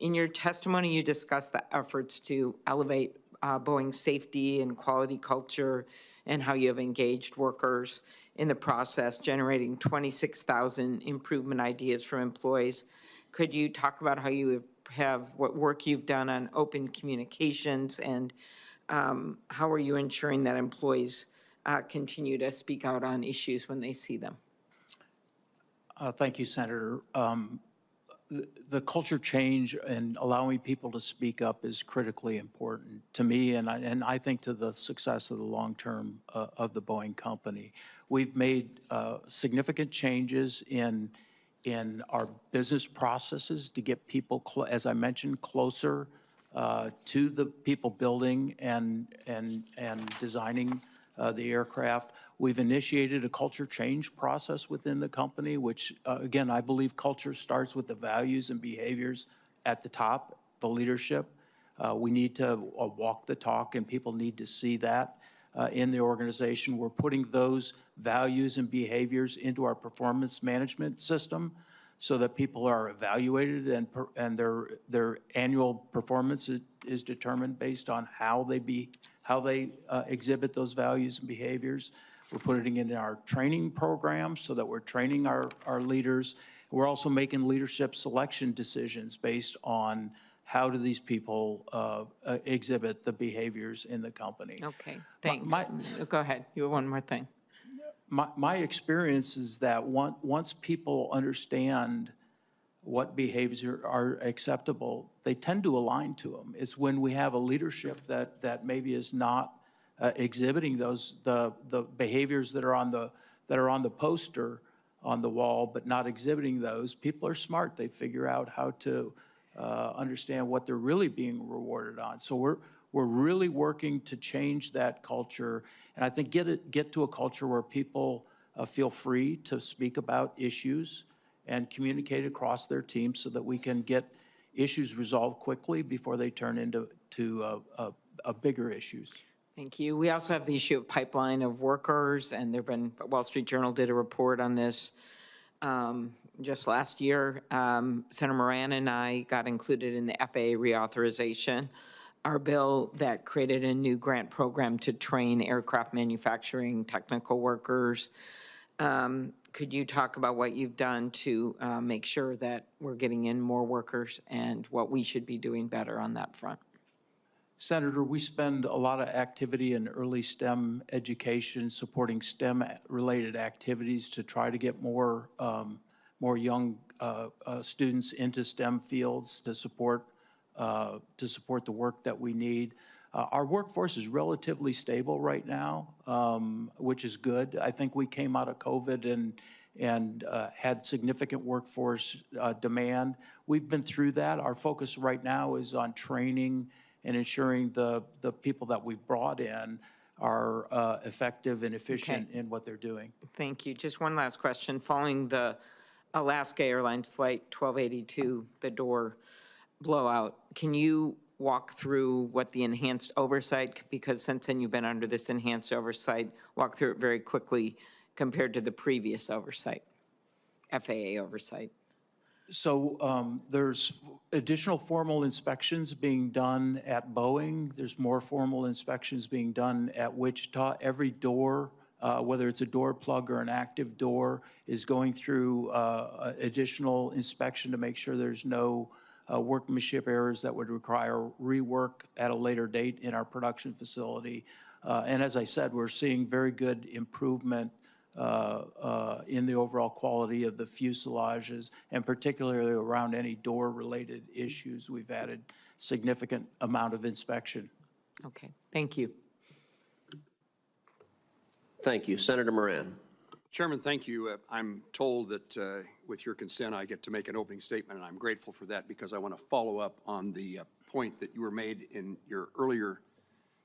In your testimony, you discussed the efforts to elevate Boeing's safety and quality culture and how you have engaged workers in the process, generating 26,000 improvement ideas from employees. Could you talk about how you have, what work you've done on open communications, and how are you ensuring that employees continue to speak out on issues when they see them? Thank you, Senator. The culture change and allowing people to speak up is critically important to me, and I think to the success of the long term of the Boeing company. We've made significant changes in our business processes to get people, as I mentioned, closer to the people building and designing the aircraft. We've initiated a culture change process within the company, which, again, I believe culture starts with the values and behaviors at the top, the leadership. We need to walk the talk, and people need to see that in the organization. We're putting those values and behaviors into our performance management system so that people are evaluated and their annual performance is determined based on how they exhibit those values and behaviors. We're putting it in our training program so that we're training our leaders. We're also making leadership selection decisions based on how do these people exhibit the behaviors in the company. Okay, thanks. Go ahead. You have one more thing. My experience is that once people understand what behaviors are acceptable, they tend to align to them. It's when we have a leadership that maybe is not exhibiting the behaviors that are on the poster on the wall, but not exhibiting those. People are smart. They figure out how to understand what they're really being rewarded on. So we're really working to change that culture, and I think get to a culture where people feel free to speak about issues and communicate across their teams so that we can get issues resolved quickly before they turn into bigger issues. Thank you. We also have the issue of pipeline of workers, and Wall Street Journal did a report on this just last year. Senator Moran and I got included in the FAA reauthorization, our bill that created a new grant program to train aircraft manufacturing technical workers. Could you talk about what you've done to make sure that we're getting in more workers and what we should be doing better on that front? Senator, we spend a lot of activity in early STEM education, supporting STEM-related activities to try to get more young students into STEM fields to support the work that we need. Our workforce is relatively stable right now, which is good. I think we came out of COVID and had significant workforce demand. We've been through that. Our focus right now is on training and ensuring the people that we've brought in are effective and efficient in what they're doing. Thank you. Just one last question. Following the Alaska Airlines Flight 1282, the door blowout, can you walk through what the enhanced oversight, because since then you've been under this enhanced oversight, walk through it very quickly compared to the previous oversight, FAA oversight? So there's additional formal inspections being done at Boeing. There's more formal inspections being done at Wichita. Every door, whether it's a door plug or an active door, is going through additional inspection to make sure there's no workmanship errors that would require rework at a later date in our production facility. And as I said, we're seeing very good improvement in the overall quality of the fuselages, and particularly around any door-related issues. We've added significant amount of inspection. Okay, thank you. Thank you. Senator Moran. Chairman, thank you. I'm told that with your consent, I get to make an opening statement, and I'm grateful for that because I want to follow up on the point that you were made in your earlier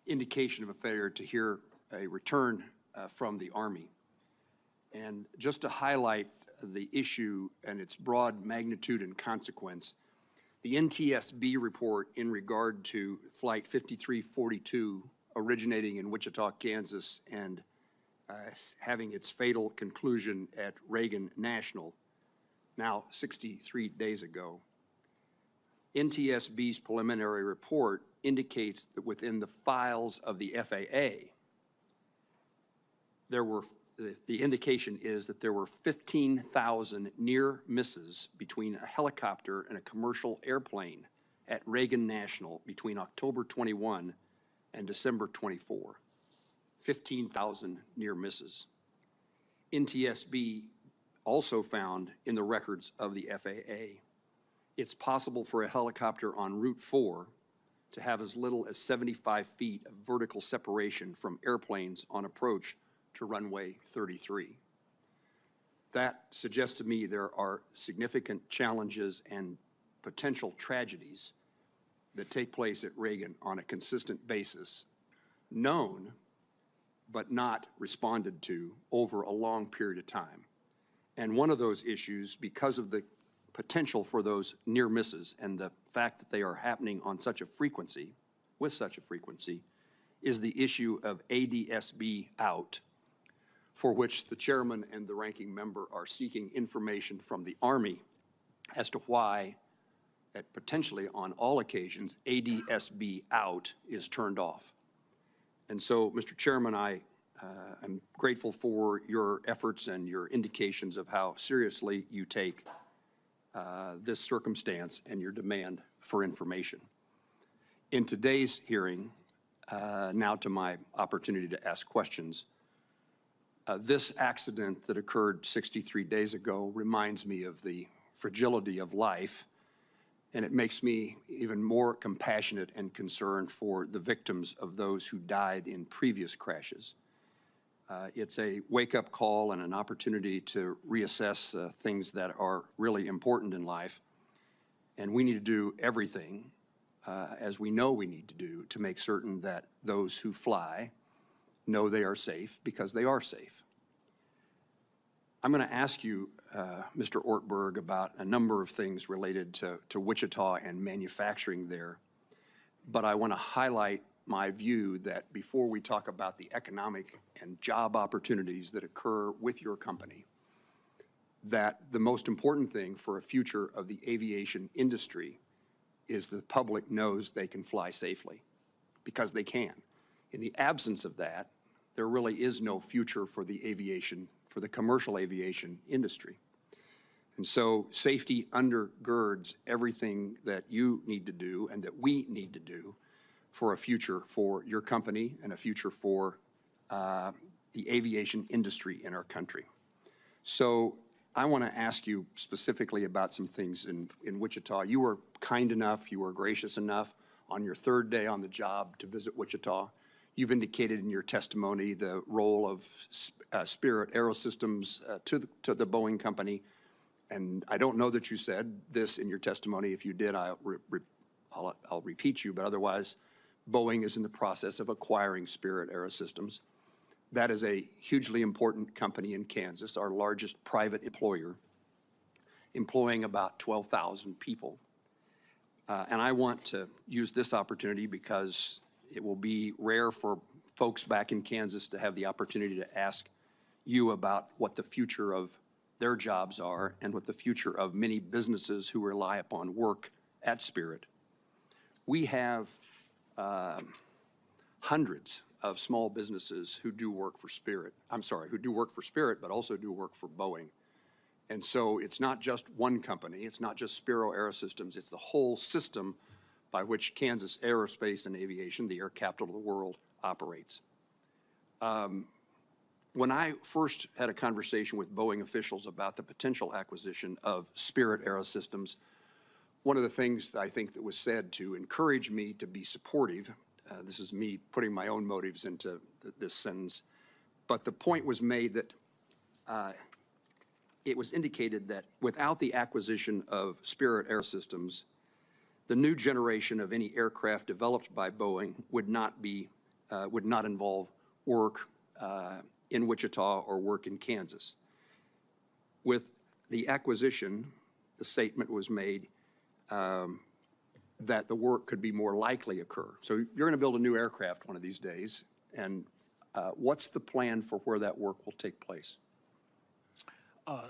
indication of a failure to hear a return from the Army. And just to highlight the issue and its broad magnitude and consequence, the NTSB report in regard to Flight 5342 originating in Wichita, Kansas, and having its fatal conclusion at Reagan National, now 63 days ago. NTSB's preliminary report indicates that within the files of the FAA, the indication is that there were 15,000 near misses between a helicopter and a commercial airplane at Reagan National between October 21 and December 24. 15,000 near misses. NTSB also found in the records of the FAA, it's possible for a helicopter on Route 4 to have as little as 75 feet of vertical separation from airplanes on approach to runway 33. That suggests to me there are significant challenges and potential tragedies that take place at Reagan on a consistent basis, known but not responded to over a long period of time. And one of those issues, because of the potential for those near misses and the fact that they are happening on such a frequency, with such a frequency, is the issue of ADSB out, for which the chairman and the ranking member are seeking information from the Army as to why, at potentially on all occasions, ADSB out is turned off. And so, Mr. Chairman, I'm grateful for your efforts and your indications of how seriously you take this circumstance and your demand for information. In today's hearing, now to my opportunity to ask questions, this accident that occurred 63 days ago reminds me of the fragility of life, and it makes me even more compassionate and concerned for the victims of those who died in previous crashes. It's a wake-up call and an opportunity to reassess things that are really important in life, and we need to do everything, as we know we need to do, to make certain that those who fly know they are safe, because they are safe. I'm going to ask you, Mr. Ortberg, about a number of things related to Wichita and manufacturing there, but I want to highlight my view that before we talk about the economic and job opportunities that occur with your company, that the most important thing for a future of the aviation industry is the public knows they can fly safely, because they can. In the absence of that, there really is no future for the aviation, for the commercial aviation industry. And so safety undergirds everything that you need to do and that we need to do for a future for your company and a future for the aviation industry in our country. So I want to ask you specifically about some things in Wichita. You were kind enough, you were gracious enough on your third day on the job to visit Wichita. You've indicated in your testimony the role of Spirit AeroSystems to the Boeing company. And I don't know that you said this in your testimony. If you did, I'll repeat you, but otherwise, Boeing is in the process of acquiring Spirit AeroSystems. That is a hugely important company in Kansas, our largest private employer, employing about 12,000 people. And I want to use this opportunity because it will be rare for folks back in Kansas to have the opportunity to ask you about what the future of their jobs are and what the future of many businesses who rely upon work at Spirit. We have hundreds of small businesses who do work for Spirit. Who do work for Spirit, but also do work for Boeing. And so it's not just one company, it's not just Spirit AeroSystems, it's the whole system by which Kansas aerospace and aviation, the air capital of the world, operates. When I first had a conversation with Boeing officials about the potential acquisition of Spirit AeroSystems, one of the things that I think that was said to encourage me to be supportive, this is me putting my own motives into this sentence, but the point was made that it was indicated that without the acquisition of Spirit AeroSystems, the new generation of any aircraft developed by Boeing would not involve work in Wichita or work in Kansas. With the acquisition, the statement was made that the work could be more likely occur. So you're going to build a new aircraft one of these days, and what's the plan for where that work will take place?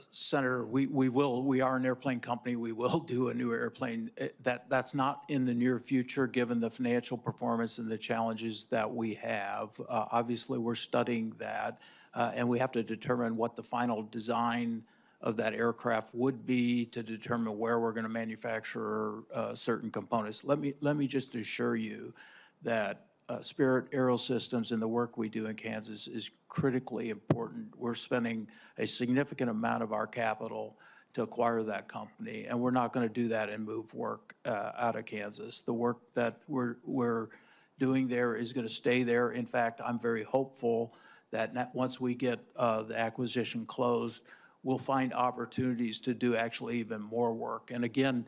Senator, we are an airplane company. We will do a new airplane. That's not in the near future, given the financial performance and the challenges that we have. Obviously, we're studying that, and we have to determine what the final design of that aircraft would be to determine where we're going to manufacture certain components. Let me just assure you that Spirit AeroSystems and the work we do in Kansas is critically important. We're spending a significant amount of our capital to acquire that company, and we're not going to do that and move work out of Kansas. The work that we're doing there is going to stay there. In fact, I'm very hopeful that once we get the acquisition closed, we'll find opportunities to do actually even more work. And again,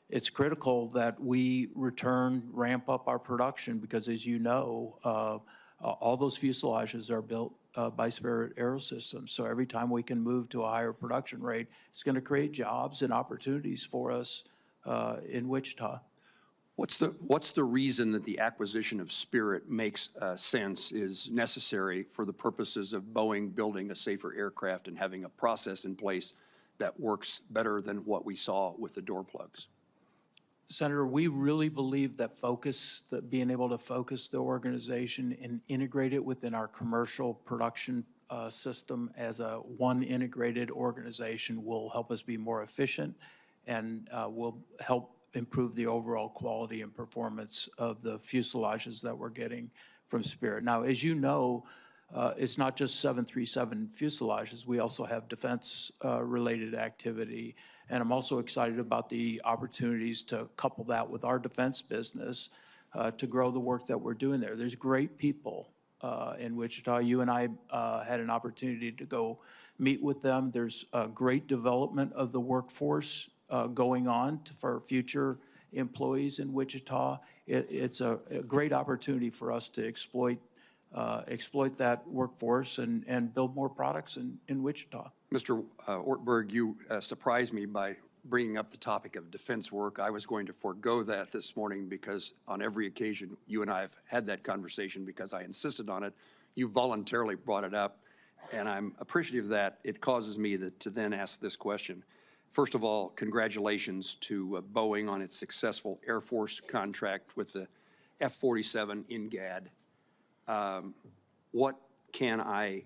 it's critical that we ramp up our production, because as you know, all those fuselages are built by Spirit AeroSystems. So every time we can move to a higher production rate, it's going to create jobs and opportunities for us in Wichita. What's the reason that the acquisition of Spirit makes sense, is necessary for the purposes of Boeing building a safer aircraft and having a process in place that works better than what we saw with the door plugs? Senator, we really believe that being able to focus the organization and integrate it within our commercial production system as a one integrated organization will help us be more efficient and will help improve the overall quality and performance of the fuselages that we're getting from Spirit. Now, as you know, it's not just 737 fuselages. We also have defense-related activity. And I'm also excited about the opportunities to couple that with our defense business to grow the work that we're doing there. There's great people in Wichita. You and I had an opportunity to go meet with them. There's great development of the workforce going on for future employees in Wichita. It's a great opportunity for us to exploit that workforce and build more products in Wichita. Mr. Ortberg, you surprised me by bringing up the topic of defense work. I was going to forego that this morning because on every occasion you and I have had that conversation because I insisted on it. You voluntarily brought it up, and I'm appreciative that it causes me to then ask this question. First of all, congratulations to Boeing on its successful Air Force contract with the F-47 in GAD. What can I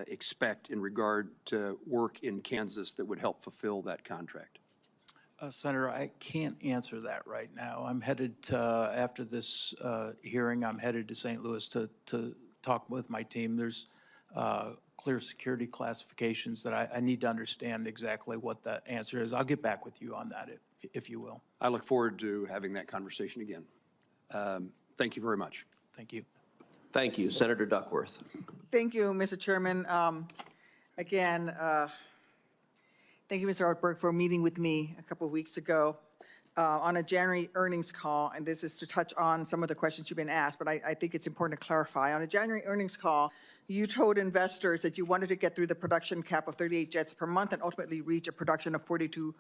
expect in regard to work in Kansas that would help fulfill that contract? Senator, I can't answer that right now. I'm headed to, after this hearing, I'm headed to St. Louis to talk with my team. There's clear security classifications that I need to understand exactly what that answer is. I'll get back with you on that, if you will. I look forward to having that conversation again. Thank you very much. Thank you. Thank you. Senator Duckworth. Thank you, Mr. Chairman. Again, thank you, Mr. Ortberg, for meeting with me a couple of weeks ago on a January earnings call, and this is to touch on some of the questions you've been asked, but I think it's important to clarify. On a January earnings call, you told investors that you wanted to get through the production cap of 38 jets per month and ultimately reach a production of 42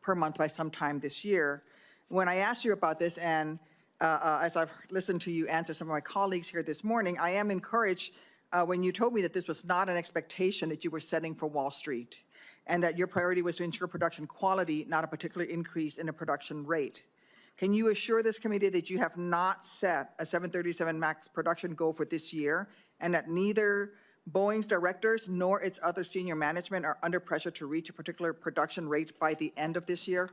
per month by sometime this year. When I asked you about this, and as I've listened to you answer some of my colleagues here this morning, I am encouraged when you told me that this was not an expectation that you were setting for Wall Street, and that your priority was to ensure production quality, not a particular increase in the production rate. Can you assure this committee that you have not set a 737 MAX production goal for this year, and that neither Boeing's directors nor its other senior management are under pressure to reach a particular production rate by the end of this year?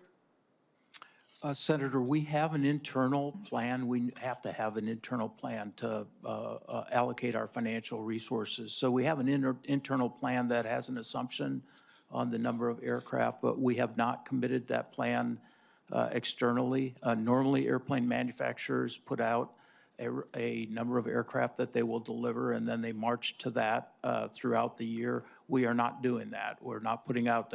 Senator, we have an internal plan. We have to have an internal plan to allocate our financial resources. So we have an internal plan that has an assumption on the number of aircraft, but we have not committed that plan externally. Normally, airplane manufacturers put out a number of aircraft that they will deliver, and then they march to that throughout the year. We are not doing that. We're not putting out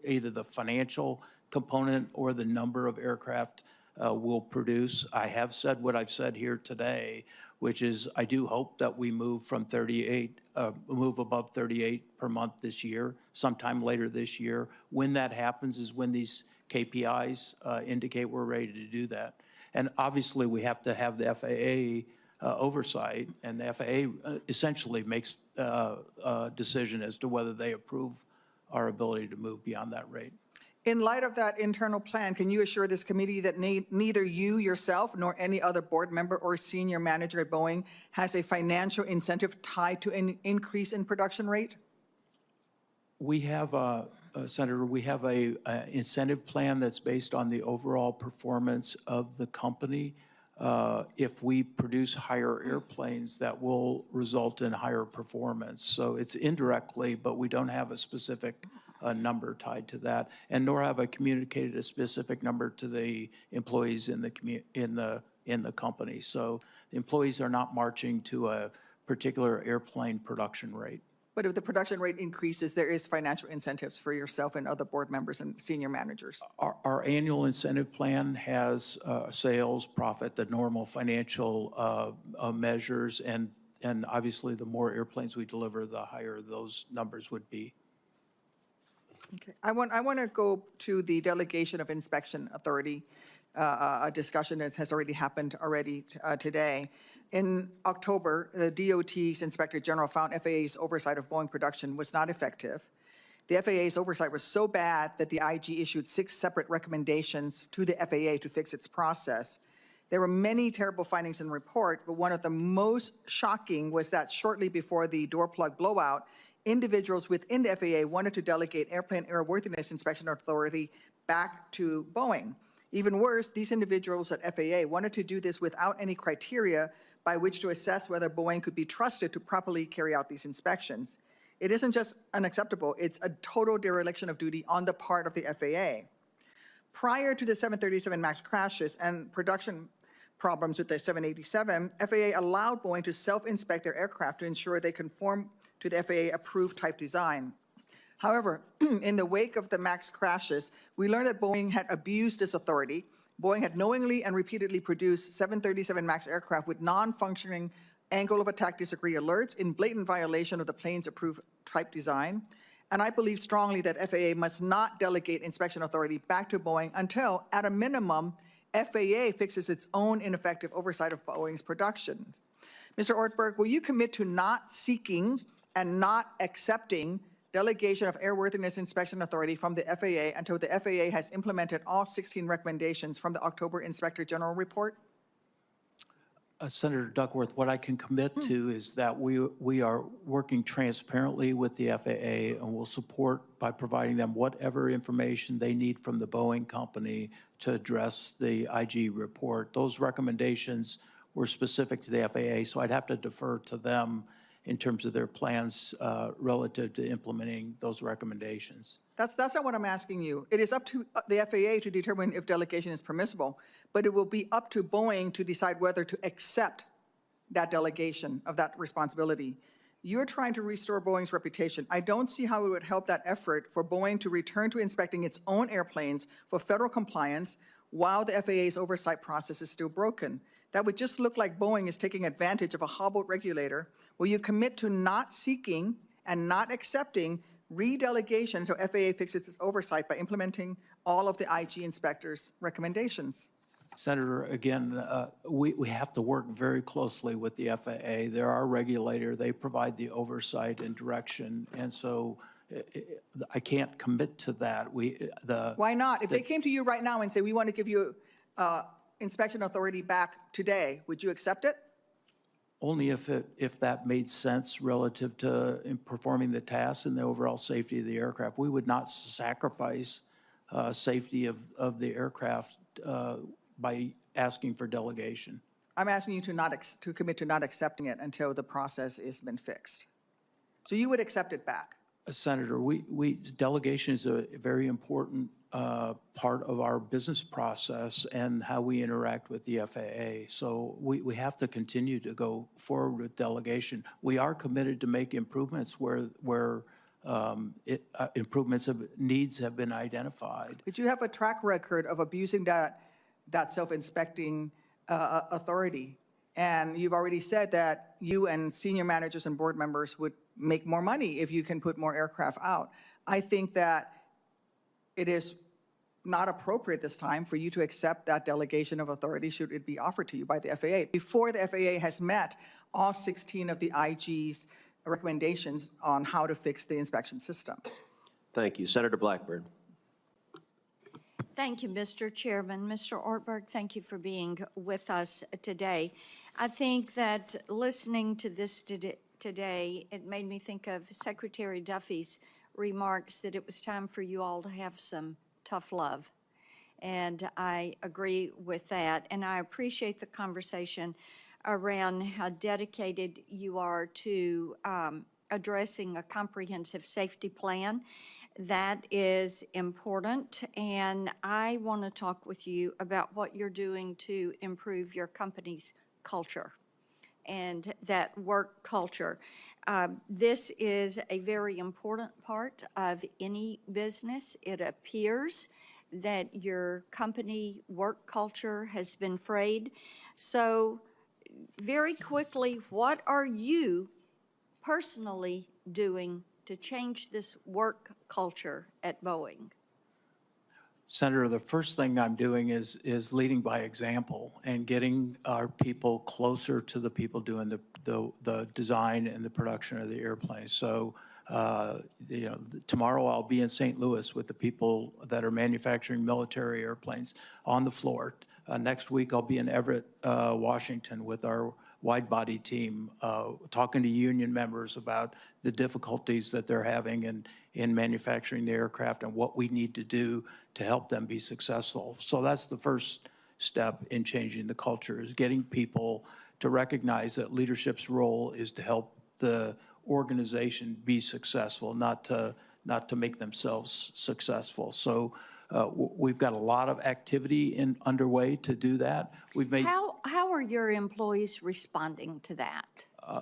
either the financial component or the number of aircraft we'll produce. I have said what I've said here today, which is I do hope that we move from 38, move above 38 per month this year, sometime later this year. When that happens is when these KPIs indicate we're ready to do that. And obviously, we have to have the FAA oversight, and the FAA essentially makes a decision as to whether they approve our ability to move beyond that rate. In light of that internal plan, can you assure this committee that neither you yourself nor any other board member or senior manager at Boeing has a financial incentive tied to an increase in production rate? We have, Senator, we have a incentive plan that's based on the overall performance of the company. If we produce higher airplanes, that will result in higher performance. So it's indirectly, but we don't have a specific number tied to that, and nor have I communicated a specific number to the employees in the company. So the employees are not marching to a particular airplane production rate. But if the production rate increases, there is financial incentives for yourself and other board members and senior managers. Our annual incentive plan has sales, profit, the normal financial measures, and obviously the more airplanes we deliver, the higher those numbers would be. Okay. I want to go to the delegation of inspection authority, a discussion that has already happened today. In October, the DOT's Inspector General found FAA's oversight of Boeing production was not effective. The FAA's oversight was so bad that the IG issued 6 separate recommendations to the FAA to fix its process. There were many terrible findings in the report, but one of the most shocking was that shortly before the door plug blowout, individuals within the FAA wanted to delegate airplane airworthiness inspection authority back to Boeing. Even worse, these individuals at FAA wanted to do this without any criteria by which to assess whether Boeing could be trusted to properly carry out these inspections. It isn't just unacceptable, it's a total dereliction of duty on the part of the FAA. Prior to the 737 MAX crashes and production problems with the 787, FAA allowed Boeing to self-inspect their aircraft to ensure they conform to the FAA-approved type design. However, in the wake of the MAX crashes, we learned that Boeing had abused this authority. Boeing had knowingly and repeatedly produced 737 MAX aircraft with non-functioning angle of attack disagree alerts in blatant violation of the plane's approved type design. And I believe strongly that FAA must not delegate inspection authority back to Boeing until, at a minimum, FAA fixes its own ineffective oversight of Boeing's productions. Mr. Ortberg, will you commit to not seeking and not accepting delegation of airworthiness inspection authority from the FAA until the FAA has implemented all 16 recommendations from the October Inspector General report? Senator Duckworth, what I can commit to is that we are working transparently with the FAA and will support by providing them whatever information they need from the Boeing company to address the IG report. Those recommendations were specific to the FAA, so I'd have to defer to them in terms of their plans relative to implementing those recommendations. That's not what I'm asking you. It is up to the FAA to determine if delegation is permissible, but it will be up to Boeing to decide whether to accept that delegation of that responsibility. You're trying to restore Boeing's reputation. I don't see how it would help that effort for Boeing to return to inspecting its own airplanes for federal compliance while the FAA's oversight process is still broken. That would just look like Boeing is taking advantage of a hobbled regulator. Will you commit to not seeking and not accepting redelegation until FAA fixes its oversight by implementing all of the IG inspectors' recommendations? Senator, again, we have to work very closely with the FAA. They're our regulator. They provide the oversight and direction, and so I can't commit to that. Why not? If they came to you right now and say, we want to give you inspection authority back today, would you accept it? Only if that made sense relative to performing the tasks and the overall safety of the aircraft. We would not sacrifice safety of the aircraft by asking for delegation. I'm asking you to commit to not accepting it until the process has been fixed. So you would accept it back? Senator, delegation is a very important part of our business process and how we interact with the FAA. So we have to continue to go forward with delegation. We are committed to make improvements where needs have been identified. But you have a track record of abusing that self-inspecting authority. And you've already said that you and senior managers and board members would make more money if you can put more aircraft out. I think that it is not appropriate this time for you to accept that delegation of authority should it be offered to you by the FAA before the FAA has met all 16 of the IG's recommendations on how to fix the inspection system. Thank you. Senator Blackburn. Thank you, Mr. Chairman. Mr. Ortberg, thank you for being with us today. I think that listening to this today, it made me think of Secretary Duffy's remarks that it was time for you all to have some tough love. And I agree with that. And I appreciate the conversation around how dedicated you are to addressing a comprehensive safety plan. That is important, and I want to talk with you about what you're doing to improve your company's culture and that work culture. This is a very important part of any business. It appears that your company work culture has been frayed. So very quickly, what are you personally doing to change this work culture at Boeing? Senator, the first thing I'm doing is leading by example and getting our people closer to the people doing the design and the production of the airplane. So Tomorrow I'll be in St. Louis with the people that are manufacturing military airplanes on the floor. Next week I'll be in Everett, Washington with our wide-body team, talking to union members about the difficulties that they're having in manufacturing the aircraft and what we need to do to help them be successful. So that's the first step in changing the culture, is getting people to recognize that leadership's role is to help the organization be successful, not to make themselves successful. So we've got a lot of activity underway to do that. We've made How are your employees responding to that?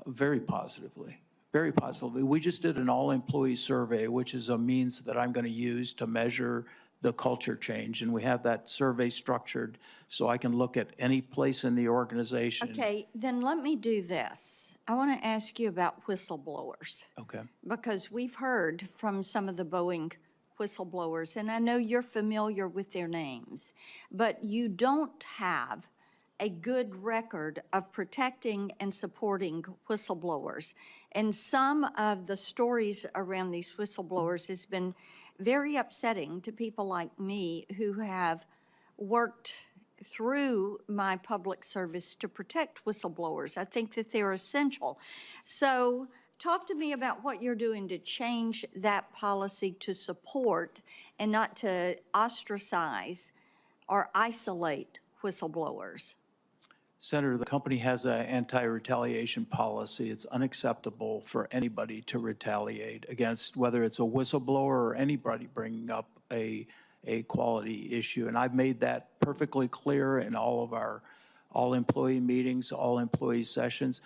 very positively. Very positively. We just did an all-employee survey, which is a means that I'm going to use to measure the culture change. And we have that survey structured so I can look at any place in the organization. Okay, then let me do this. I want to ask you about whistleblowers. Okay. Because we've heard from some of the Boeing whistleblowers, and I know you're familiar with their names, but you don't have a good record of protecting and supporting whistleblowers. And some of the stories around these whistleblowers has been very upsetting to people like me who have worked through my public service to protect whistleblowers. I think that they're essential. So talk to me about what you're doing to change that policy to support and not to ostracize or isolate whistleblowers. Senator, the company has an anti-retaliation policy. It's unacceptable for anybody to retaliate against, whether it's a whistleblower or anybody bringing up a quality issue. And I've made that perfectly clear in all of our all-employee meetings, all-employee sessions.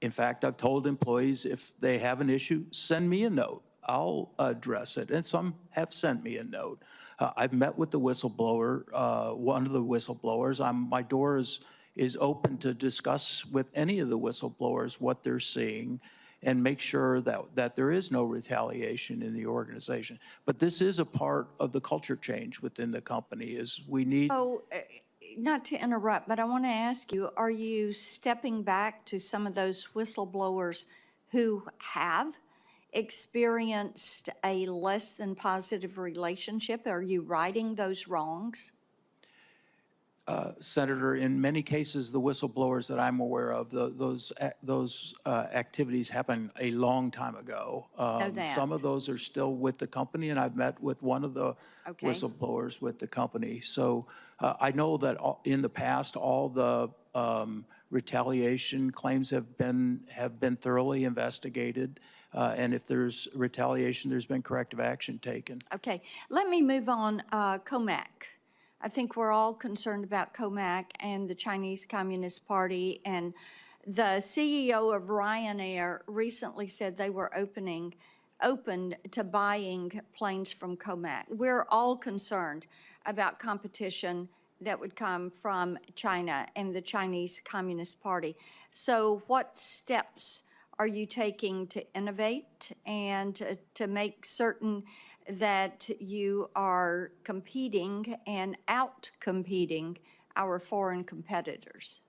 In fact, I've told employees if they have an issue, send me a note. I'll address it. And some have sent me a note. I've met with the whistleblower, one of the whistleblowers. My door is open to discuss with any of the whistleblowers what they're seeing and make sure that there is no retaliation in the organization. But this is a part of the culture change within the company, is we need... Oh, not to interrupt, but I want to ask you, are you stepping back to some of those whistleblowers who have experienced a less than positive relationship? Are you righting those wrongs? Senator, in many cases, the whistleblowers that I'm aware of, those activities happened a long time ago. Some of those are still with the company, and I've met with one of the whistleblowers with the company. So I know that in the past, all the retaliation claims have been thoroughly investigated, and if there's retaliation, there's been corrective action taken. Okay, let me move on. COMAC. I think we're all concerned about COMAC and the Chinese Communist Party, and the CEO of Ryanair recently said they were open to buying planes from COMAC. We're all concerned about competition that would come from China and the Chinese Communist Party. So what steps are you taking to innovate and to make certain that you are competing and out-competing our foreign competitors?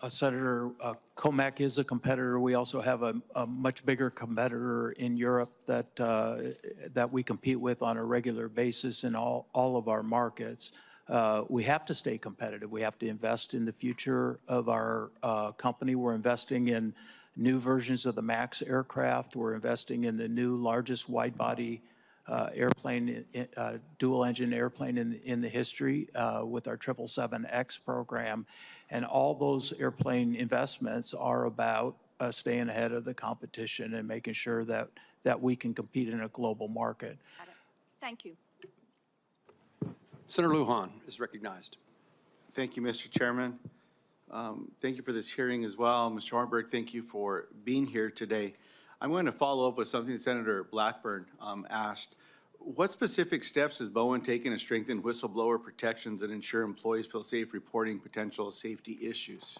Senator, COMAC is a competitor. We also have a much bigger competitor in Europe that we compete with on a regular basis in all of our markets. We have to stay competitive. We have to invest in the future of our company. We're investing in new versions of the MAX aircraft. We're investing in the new largest wide-body airplane, dual-engine airplane in the history with our 777X program. And all those airplane investments are about staying ahead of the competition and making sure that we can compete in a global market. Thank you. Senator Lujan is recognized. Thank you, Mr. Chairman. Thank you for this hearing as well. Mr. Ortberg, thank you for being here today. I'm going to follow up with something Senator Blackburn asked. What specific steps has Boeing taken to strengthen whistleblower protections and ensure employees feel safe reporting potential safety issues?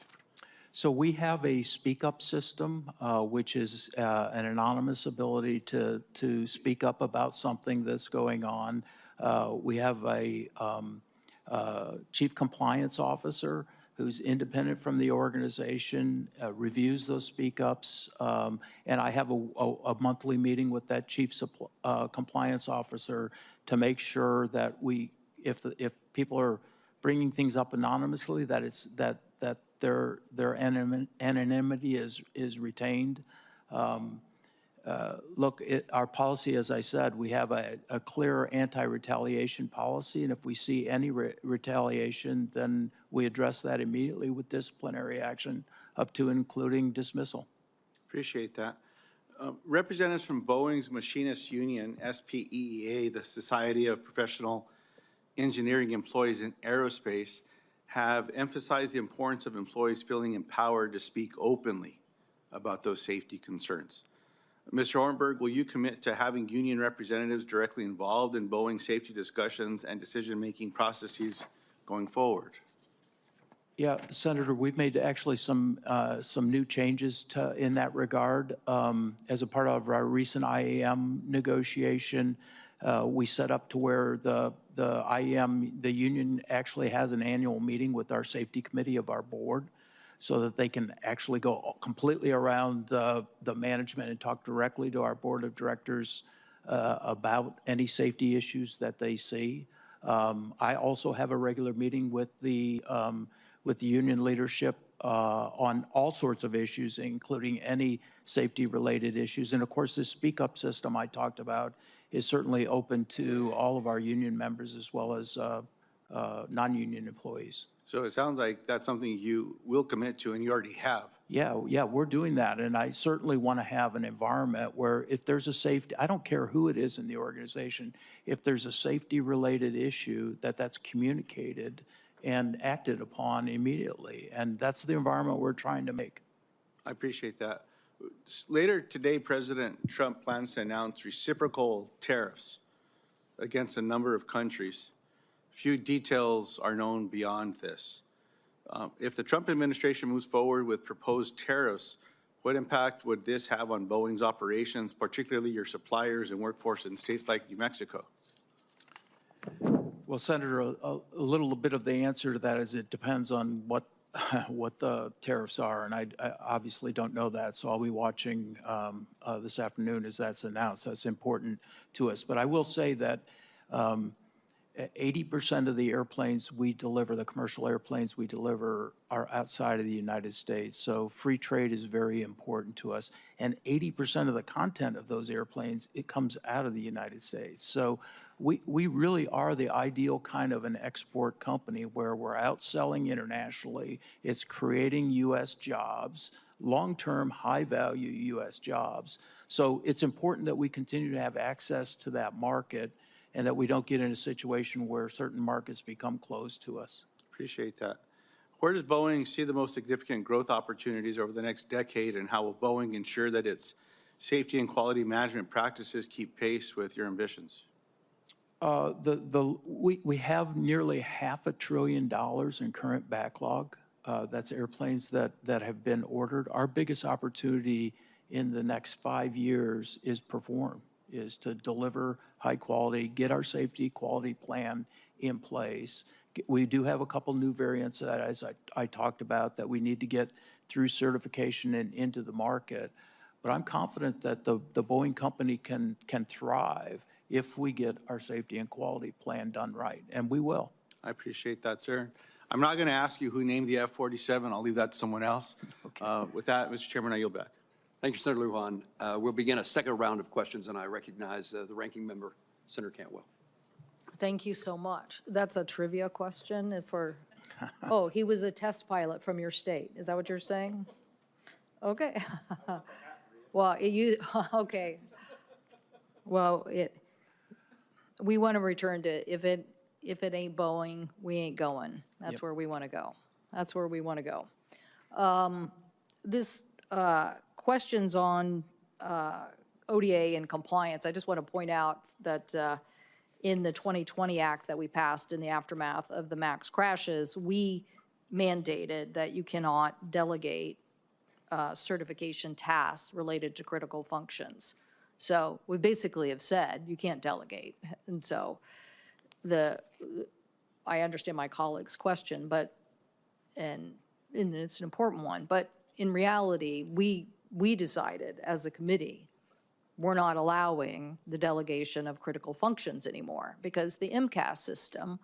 So we have a speak-up system, which is an anonymous ability to speak up about something that's going on. We have a chief compliance officer who's independent from the organization, reviews those speak-ups, and I have a monthly meeting with that chief compliance officer to make sure that if people are bringing things up anonymously, that their anonymity is retained. Look, our policy, as I said, we have a clear anti-retaliation policy, and if we see any retaliation, then we address that immediately with disciplinary action, up to and including dismissal. Appreciate that. Representatives from Boeing's Machinists Union, SPEEA, the Society of Professional Engineering Employees in Aerospace, have emphasized the importance of employees feeling empowered to speak openly about those safety concerns. Mr. Ortberg, will you commit to having union representatives directly involved in Boeing safety discussions and decision-making processes going forward? Yeah, Senator, we've made actually some new changes in that regard. As a part of our recent IAM negotiation, we set up to where the IAM, the union actually has an annual meeting with our safety committee of our board, so that they can actually go completely around the management and talk directly to our board of directors about any safety issues that they see. I also have a regular meeting with the union leadership on all sorts of issues, including any safety-related issues. And of course, this speak-up system I talked about is certainly open to all of our union members as well as non-union employees. So it sounds like that's something you will commit to, and you already have. Yeah, we're doing that, and I certainly want to have an environment where if there's a safety, I don't care who it is in the organization, if there's a safety-related issue, that's communicated and acted upon immediately, and that's the environment we're trying to make. I appreciate that. Later today, President Trump plans to announce reciprocal tariffs against a number of countries. Few details are known beyond this. If the Trump administration moves forward with proposed tariffs, what impact would this have on Boeing's operations, particularly your suppliers and workforce in states like New Mexico? Well, Senator, a little bit of the answer to that is it depends on what the tariffs are, and I obviously don't know that, so I'll be watching this afternoon as that's announced. That's important to us. But I will say that 80% of the airplanes we deliver, the commercial airplanes we deliver, are outside of the United States. So free trade is very important to us. And 80% of the content of those airplanes, it comes out of the United States. So we really are the ideal kind of an export company where we're outselling internationally. It's creating U.S. jobs, long-term, high-value U.S. jobs. So it's important that we continue to have access to that market and that we don't get in a situation where certain markets become closed to us. Appreciate that. Where does Boeing see the most significant growth opportunities over the next decade, and how will Boeing ensure that safety and quality management practices keep pace with your ambitions? We have nearly $500 billion in current backlog. That's airplanes that have been ordered. Our biggest opportunity in the next 5 years is to deliver high quality, get our safety quality plan in place. We do have a couple new variants that, as I talked about, that we need to get through certification and into the market. But I'm confident that the Boeing company can thrive if we get our safety and quality plan done right, and we will. I appreciate that, sir. I'm not going to ask you who named the F-47. I'll leave that to someone else. Okay. With that, Mr. Chairman, I yield back. Thank you, Senator Lujan. We'll begin a second round of questions, and I recognize the ranking member, Senator Cantwell. Thank you so much. That's a trivia question for, oh, he was a test pilot from your state. Is that what you're saying? Okay. Well, okay. Well, we want to return to, if it ain't Boeing, we ain't going. That's where we want to go. That's where we want to go. This questions on ODA and compliance, I just want to point out that in the 2020 Act that we passed in the aftermath of the MAX crashes, we mandated that you cannot delegate certification tasks related to critical functions. So we basically have said you can't delegate. And so I understand my colleague's question, but and it's an important one. But in reality, we decided as a committee, we're not allowing the delegation of critical functions anymore because the MCAS system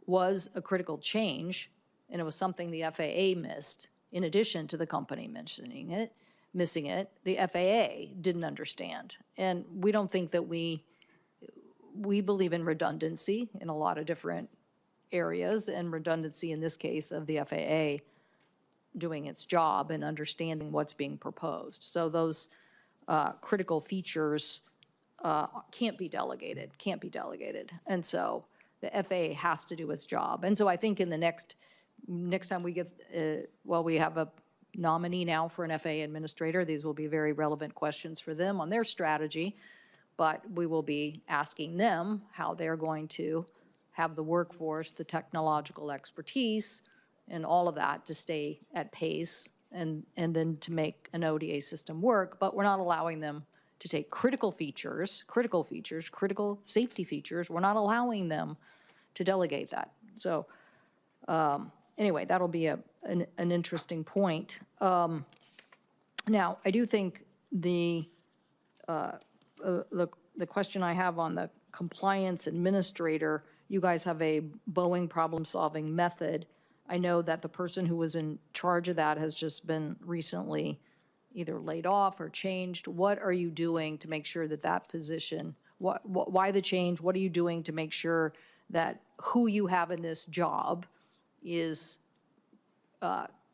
was a critical change, and it was something the FAA missed. In addition to the company missing it, the FAA didn't understand. And we don't think that we believe in redundancy in a lot of different areas, and redundancy in this case of the FAA doing its job and understanding what's being proposed. So those critical features can't be delegated. And so the FAA has to do its job. And so I think in the next time we get, we have a nominee now for an FAA administrator. These will be very relevant questions for them on their strategy, but we will be asking them how they're going to have the workforce, the technological expertise, and all of that to stay at pace and then to make an ODA system work. But we're not allowing them to take critical safety features. We're not allowing them to delegate that. So anyway, that'll be an interesting point. Now, I do think the question I have on the compliance administrator, you guys have a Boeing problem-solving method. I know that the person who was in charge of that has just been recently either laid off or changed. What are you doing to make sure that that position, why the change? What are you doing to make sure that who you have in this job is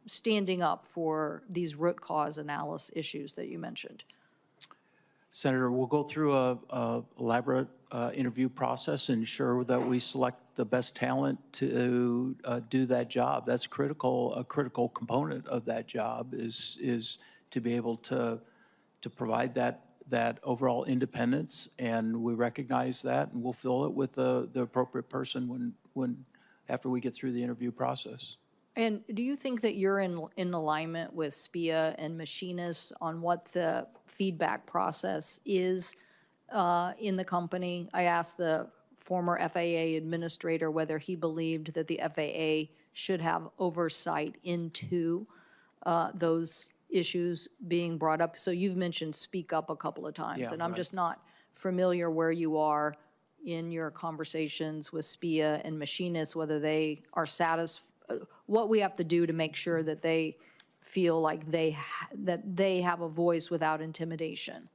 standing up for these root cause analysis issues that you mentioned? Senator, we'll go through a elaborate interview process and ensure that we select the best talent to do that job. That's critical. A critical component of that job is to be able to provide that overall independence, and we recognize that, and we'll fill it with the appropriate person when after we get through the interview process. And do you think that you're in alignment with SPIA and machinists on what the feedback process is in the company? I asked the former FAA administrator whether he believed that the FAA should have oversight into those issues being brought up. So you've mentioned speak up a couple of times, Yeah, and I'm right. just not familiar where you are in your conversations with SPIA and machinists, whether they are satisfied, what we have to do to make sure that they feel like that they have a voice without intimidation.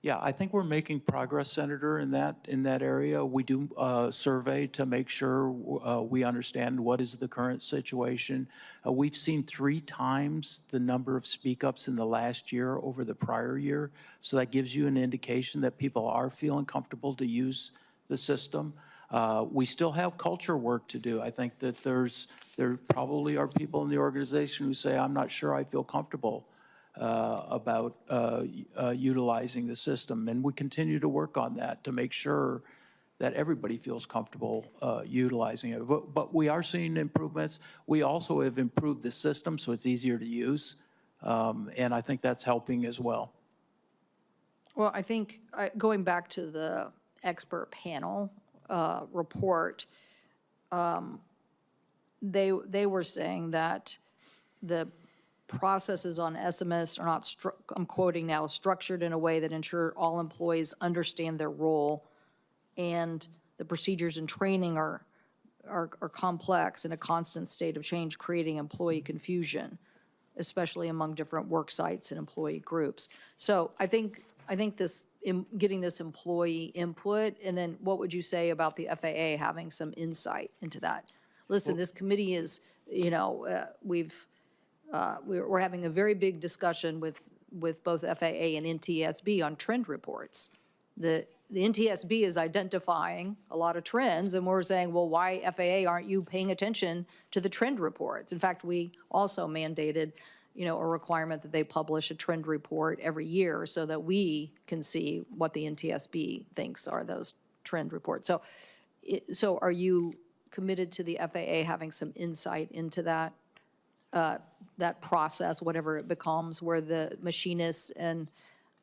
Yeah, I think we're making progress, Senator, in that area. We do a survey to make sure we understand what is the current situation. We've seen 3 times the number of speak-ups in the last year over the prior year, so that gives you an indication that people are feeling comfortable to use the system. We still have culture work to do. I think that there probably are people in the organization who say, I'm not sure I feel comfortable about utilizing the system. And we continue to work on that to make sure that everybody feels comfortable utilizing it. But we are seeing improvements. We also have improved the system so it's easier to use. And I think that's helping as well. Well, I think going back to the expert panel report, they were saying that the processes on SMS are not, I'm quoting now, structured in a way that ensure all employees understand their role, and the procedures and training are complex in a constant state of change, creating employee confusion, especially among different work sites and employee groups. So I think this, getting this employee input, and then what would you say about the FAA having some insight into that? Listen, this committee is, we're having a very big discussion with both FAA and NTSB on trend reports. The NTSB is identifying a lot of trends, and we're saying, well, why FAA aren't you paying attention to the trend reports? In fact, we also mandated, a requirement that they publish a trend report every year so that we can see what the NTSB thinks are those trend reports. So are you committed to the FAA having some insight into that? That process, whatever it becomes, where the machinists and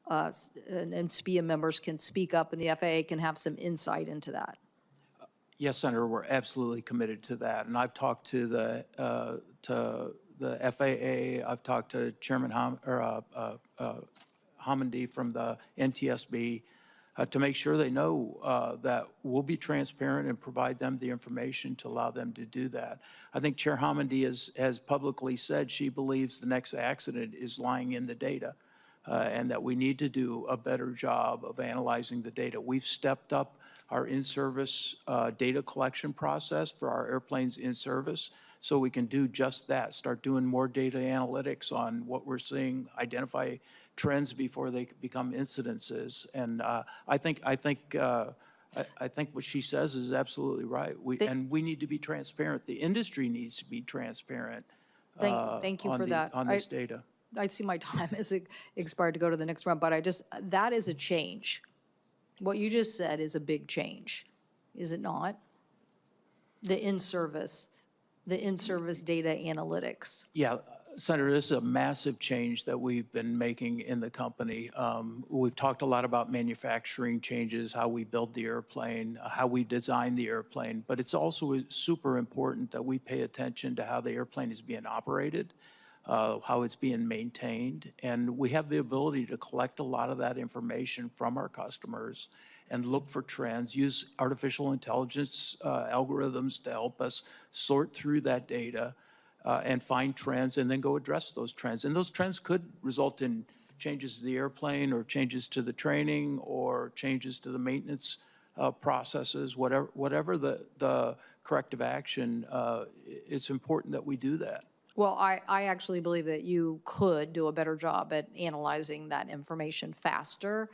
SPIA members can speak up and the FAA can have some insight into that? Yes, Senator, we're absolutely committed to that. And I've talked to to the FAA. I've talked to Chairman Homendy from the NTSB to make sure they know that we'll be transparent and provide them the information to allow them to do that. I think Chair Homendy has publicly said she believes the next accident is lying in the data and that we need to do a better job of analyzing the data. We've stepped up our in-service data collection process for our airplanes in service so we can do just that, start doing more data analytics on what we're seeing, identify trends before they become incidences. And I think what she says is absolutely right. And we need to be transparent. The industry needs to be transparent Thank you for that. on this data. I see my time has expired to go to the next round, but that is a change. What you just said is a big change, is it not? The in-service data analytics. Yeah, Senator, this is a massive change that we've been making in the company. We've talked a lot about manufacturing changes, how we build the airplane, how we design the airplane, but it's also super important that we pay attention to how the airplane is being operated, how it's being maintained, and we have the ability to collect a lot of that information from our customers and look for trends, use artificial intelligence algorithms to help us sort through that data and find trends and then go address those trends. And those trends could result in changes to the airplane or changes to the training or changes to the maintenance processes, whatever the corrective action, it's important that we do that. Well, I actually believe that you could do a better job at analyzing that information faster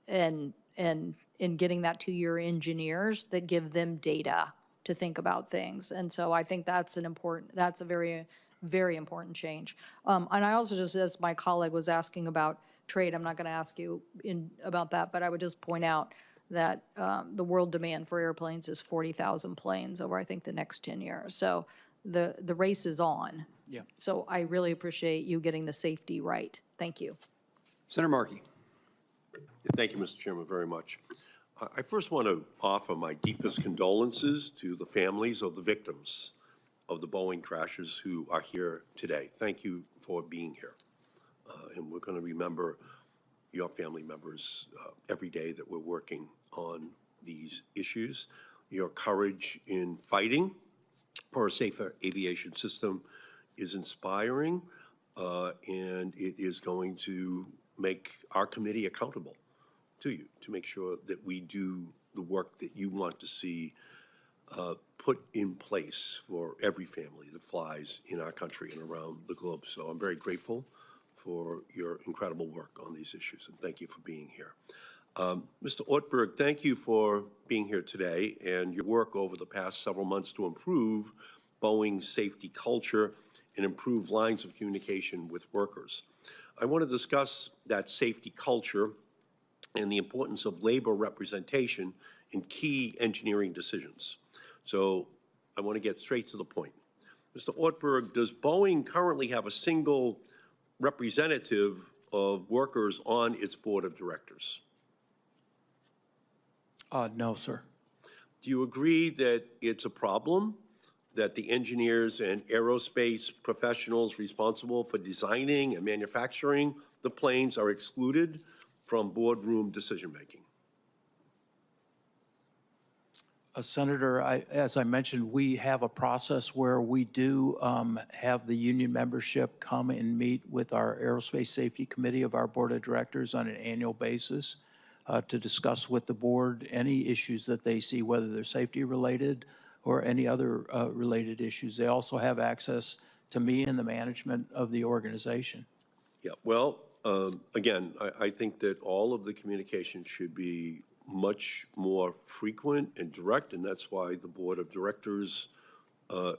and in getting that to your engineers that give them data to think about things. And so I think that's a very, very important change. And I also just, as my colleague was asking about trade, I'm not going to ask you about that, but I would just point out that the world demand for airplanes is 40,000 planes over, I think, the next 10 years. So the race is on. Yeah. So I really appreciate you getting the safety right. Thank you. Senator Markey. Thank you, Mr. Chairman, very much. I first want to offer my deepest condolences to the families of the victims of the Boeing crashes who are here today. Thank you for being here. And we're going to remember your family members every day that we're working on these issues. Your courage in fighting for a safer aviation system is inspiring, and it is going to make our committee accountable to you to make sure that we do the work that you want to see put in place for every family that flies in our country and around the globe. So I'm very grateful for your incredible work on these issues, and thank you for being here. Mr. Ortberg, thank you for being here today and your work over the past several months to improve Boeing's safety culture and improve lines of communication with workers. I want to discuss that safety culture and the importance of labor representation in key engineering decisions. So I want to get straight to the point. Mr. Ortberg, does Boeing currently have a single representative of workers on its board of directors? No, sir. Do you agree that it's a problem that the engineers and aerospace professionals responsible for designing and manufacturing the planes are excluded from boardroom decision-making? Senator, as I mentioned, we have a process where we do have the union membership come and meet with our Aerospace Safety Committee of our Board of Directors on an annual basis to discuss with the board any issues that they see, whether they're safety-related or any other related issues. They also have access to me and the management of the organization. Yeah, well, again, I think that all of the communication should be much more frequent and direct, and that's why the Board of Directors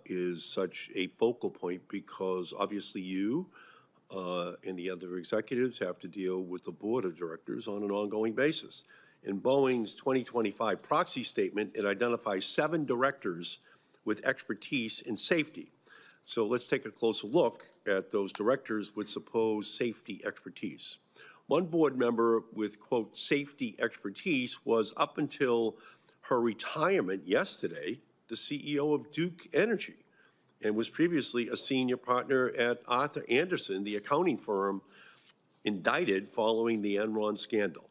is such a focal point, because obviously you and the other executives have to deal with the Board of Directors on an ongoing basis. In Boeing's 2025 proxy statement, it identifies 7 directors with expertise in safety. So let's take a closer look at those directors with supposed safety expertise. One board member with, quote, safety expertise was, up until her retirement yesterday, the CEO of Duke Energy. and was previously a senior partner at Arthur Anderson, the accounting firm indicted following the Enron scandal.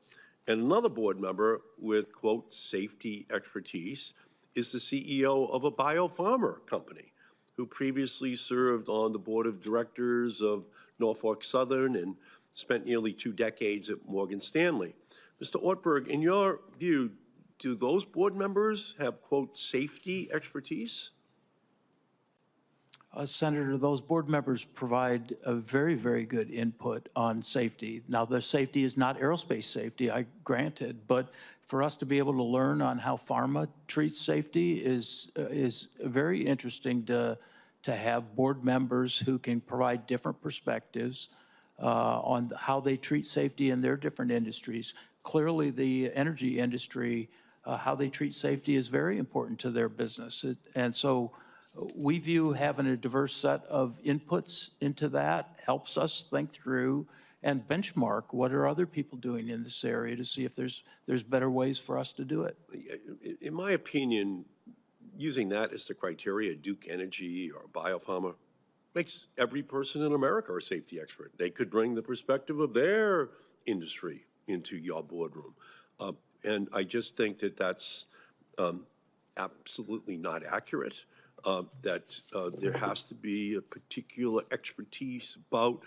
And another board member with, quote, safety expertise is the CEO of a biopharma company who previously served on the board of directors of Norfolk Southern and spent nearly 2 decades at Morgan Stanley. Mr. Ortberg, in your view, do those board members have, quote, safety expertise? Senator, those board members provide a very, very good input on safety. Now, the safety is not aerospace safety, I granted, but for us to be able to learn on how pharma treats safety is very interesting to have board members who can provide different perspectives on how they treat safety in their different industries. Clearly, the energy industry, how they treat safety is very important to their business. And so we view having a diverse set of inputs into that helps us think through and benchmark what are other people doing in this area to see if there's better ways for us to do it. In my opinion, using that as the criteria, Duke Energy or Biopharma, makes every person in America a safety expert. They could bring the perspective of their industry into your boardroom. And I just think that that's absolutely not accurate. That there has to be a particular expertise about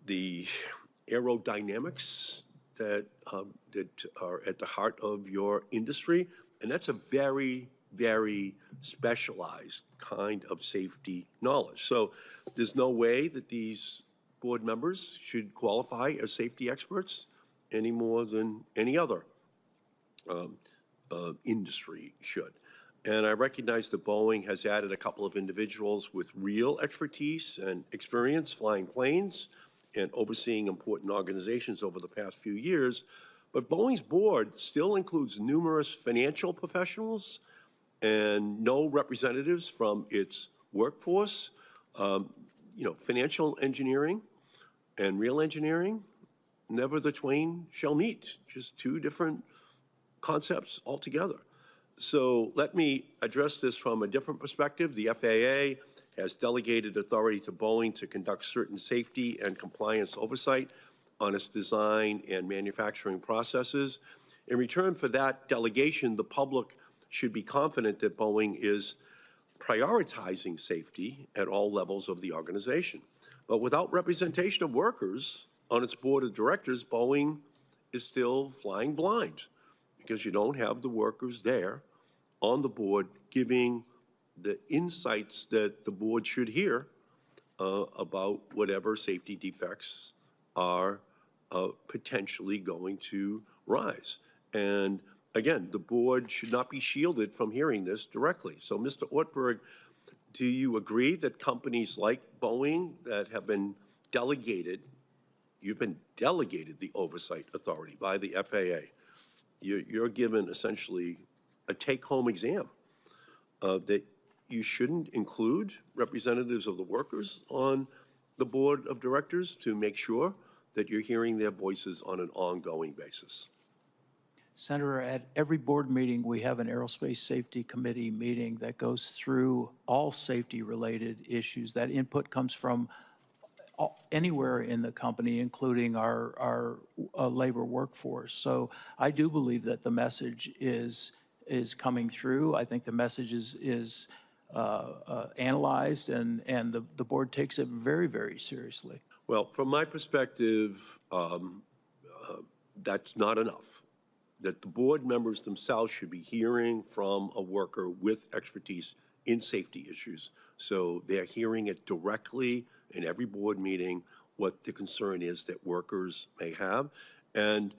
the aerodynamics that are at the heart of your industry, and that's a very, very specialized kind of safety knowledge. So there's no way that these board members should qualify as safety experts any more than any other industry should. And I recognize that Boeing has added a couple of individuals with real expertise and experience flying planes and overseeing important organizations over the past few years. But Boeing's board still includes numerous financial professionals and no representatives from its workforce. Financial engineering and real engineering, never the twain shall meet, just 2 different concepts altogether. So let me address this from a different perspective. The FAA has delegated authority to Boeing to conduct certain safety and compliance oversight on its design and manufacturing processes. In return for that delegation, the public should be confident that Boeing is prioritizing safety at all levels of the organization. But without representation of workers on its board of directors, Boeing is still flying blind because you don't have the workers there on the board giving the insights that the board should hear about whatever safety defects are potentially going to rise. And again, the board should not be shielded from hearing this directly. So, Mr. Ortberg, do you agree that companies like Boeing that have been delegated, you've been delegated the oversight authority by the FAA, you're given essentially a take-home exam that you shouldn't include representatives of the workers on the board of directors to make sure that you're hearing their voices on an ongoing basis? Senator, at every board meeting, we have an Aerospace Safety Committee meeting that goes through all safety-related issues. That input comes from anywhere in the company, including our labor workforce. So I do believe that the message is coming through. I think the message is analyzed, and the board takes it very, very seriously. Well, from my perspective, that's not enough. That the board members themselves should be hearing from a worker with expertise in safety issues. So they're hearing it directly in every board meeting, what the concern is that workers may have. And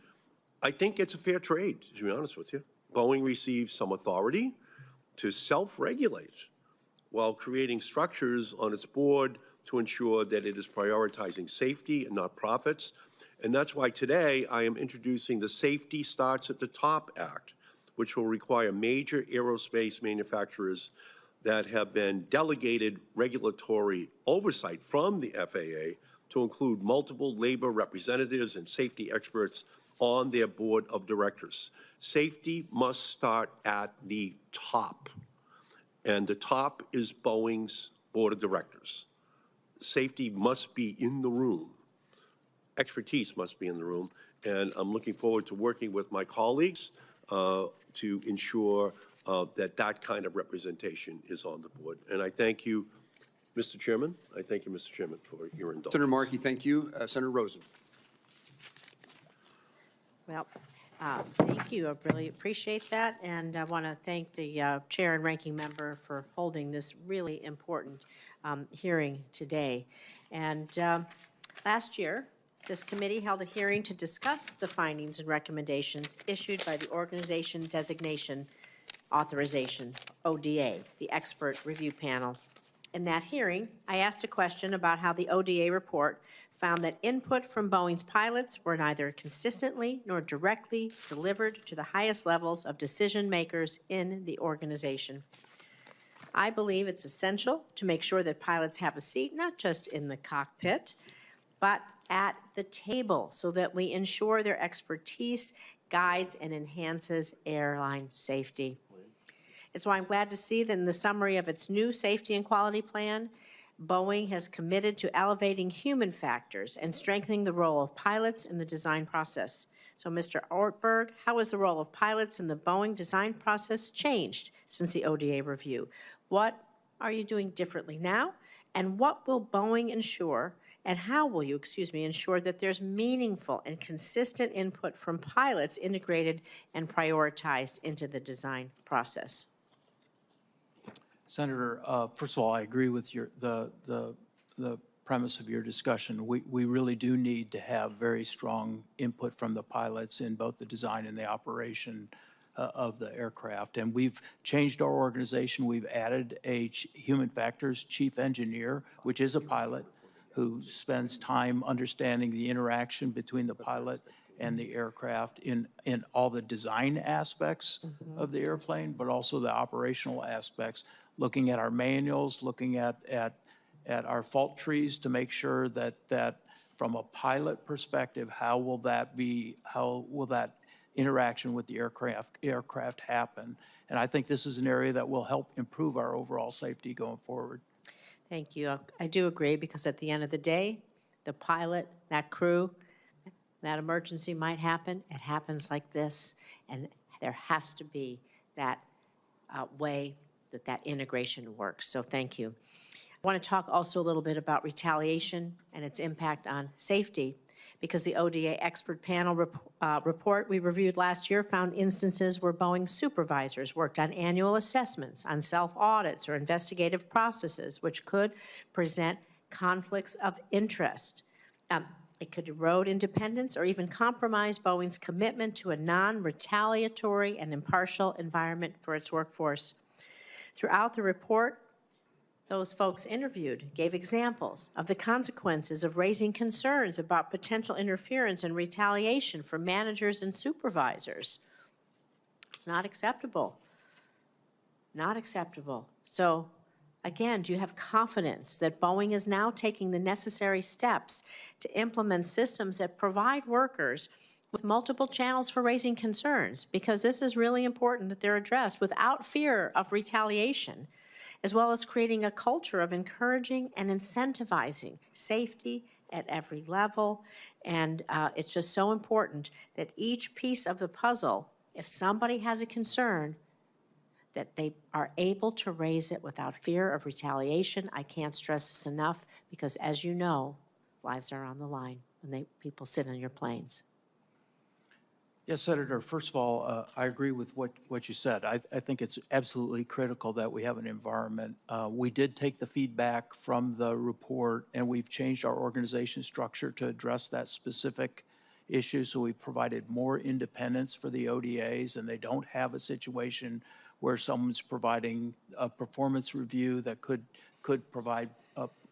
I think it's a fair trade, to be honest with you. Boeing receives some authority to self-regulate while creating structures on its board to ensure that it is prioritizing safety and not profits. And that's why today I am introducing the Safety Starts at the Top Act, which will require major aerospace manufacturers that have been delegated regulatory oversight from the FAA to include multiple labor representatives and safety experts on their board of directors. Safety must start at the top, and the top is Boeing's board of directors. Safety must be in the room. Expertise must be in the room, and I'm looking forward to working with my colleagues to ensure that that kind of representation is on the board. And I thank you, Mr. Chairman. I thank you, Mr. Chairman, for your indulgence. Senator Markey, thank you. Senator Rosen. Well, thank you. I really appreciate that. And I want to thank the chair and ranking member for holding this really important hearing today. And last year, this committee held a hearing to discuss the findings and recommendations issued by the Organization Designation Authorization, ODA, the expert review panel. In that hearing, I asked a question about how the ODA report found that input from Boeing's pilots were neither consistently nor directly delivered to the highest levels of decision makers in the organization. I believe it's essential to make sure that pilots have a seat, not just in the cockpit, but at the table, so that we ensure their expertise guides and enhances airline safety. It's why I'm glad to see that in the summary of its new safety and quality plan, Boeing has committed to elevating human factors and strengthening the role of pilots in the design process. So, Mr. Ortberg, how has the role of pilots in the Boeing design process changed since the ODA review? What are you doing differently now? And what will Boeing ensure, and how will you, ensure that there's meaningful and consistent input from pilots integrated and prioritized into the design process? Senator, first of all, I agree with the premise of your discussion. We really do need to have very strong input from the pilots in both the design and the operation of the aircraft. And we've changed our organization. We've added a human factors chief engineer, which is a pilot, who spends time understanding the interaction between the pilot and the aircraft in all the design aspects of the airplane, but also the operational aspects, looking at our manuals, looking at our fault trees to make sure that from a pilot perspective, how will that interaction with the aircraft happen? And I think this is an area that will help improve our overall safety going forward. Thank you. I do agree, because at the end of the day, the pilot, that crew, that emergency might happen. It happens like this, and there has to be that way that integration works. So thank you. I want to talk also a little bit about retaliation and its impact on safety, because the ODA expert panel report we reviewed last year found instances where Boeing supervisors worked on annual assessments, on self-audits or investigative processes, which could present conflicts of interest. It could erode independence or even compromise Boeing's commitment to a non-retaliatory and impartial environment for its workforce. Throughout the report, those folks interviewed gave examples of the consequences of raising concerns about potential interference and retaliation from managers and supervisors. It's not acceptable. Not acceptable. So, again, do you have confidence that Boeing is now taking the necessary steps to implement systems that provide workers with multiple channels for raising concerns? Because this is really important that they're addressed without fear of retaliation, as well as creating a culture of encouraging and incentivizing safety at every level. And it's just so important that each piece of the puzzle, if somebody has a concern, that they are able to raise it without fear of retaliation. I can't stress this enough, because as you know, lives are on the line when people sit on your planes. Yes, Senator, first of all, I agree with what you said. I think it's absolutely critical that we have an environment. We did take the feedback from the report, and we've changed our organization structure to address that specific issue. So we provided more independence for the ODAs, and they don't have a situation where someone's providing a performance review that could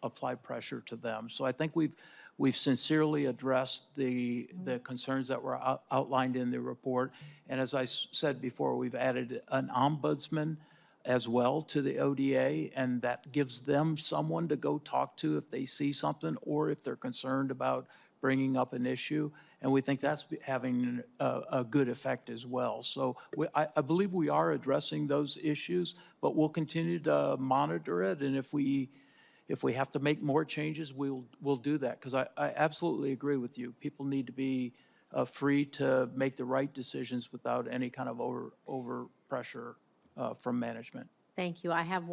apply pressure to them. So I think we've sincerely addressed the concerns that were outlined in the report. And as I said before, we've added an ombudsman as well to the ODA, and that gives them someone to go talk to if they see something or if they're concerned about bringing up an issue. And we think that's having a good effect as well. So I believe we are addressing those issues, but we'll continue to monitor it. And if we if we have to make more changes, we'll do that, because I absolutely agree with you. People need to be free to make the right decisions without any kind of over pressure from management. Thank you. I have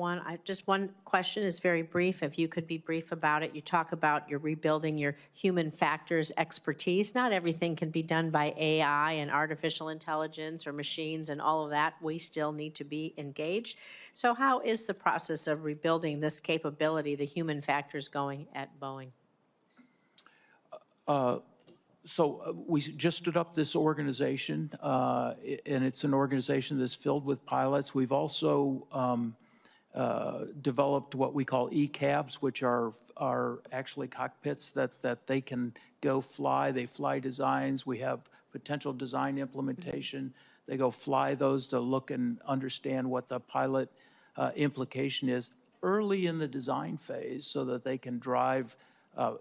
just one question, is very brief. If you could be brief about it. You talk about you're rebuilding your human factors expertise. Not everything can be done by AI and artificial intelligence or machines and all of that. We still need to be engaged. So how is the process of rebuilding this capability, the human factors, going at Boeing? So we just stood up this organization, and it's an organization that's filled with pilots. We've also developed what we call e-cabs, which are actually cockpits that they can go fly. They fly designs. We have potential design implementation. They go fly those to look and understand what the pilot implication is early in the design phase, so that they can drive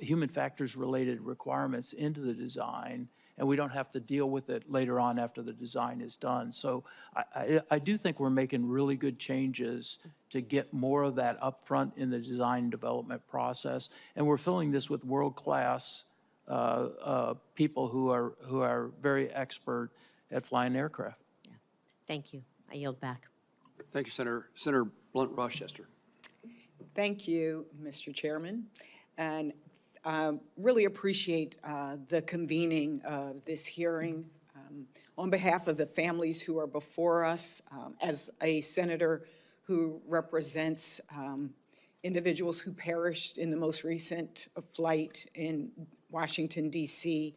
human factors related requirements into the design, and we don't have to deal with it later on after the design is done. So I do think we're making really good changes to get more of that upfront in the design and development process, and we're filling this with world-class people who are very expert at flying aircraft. Yeah. Thank you. I yield back. Thank you, Senator. Senator Blunt Rochester. Thank you, Mr. Chairman, and really appreciate the convening of this hearing. On behalf of the families who are before us, as a senator who represents individuals who perished in the most recent flight in Washington, D.C.,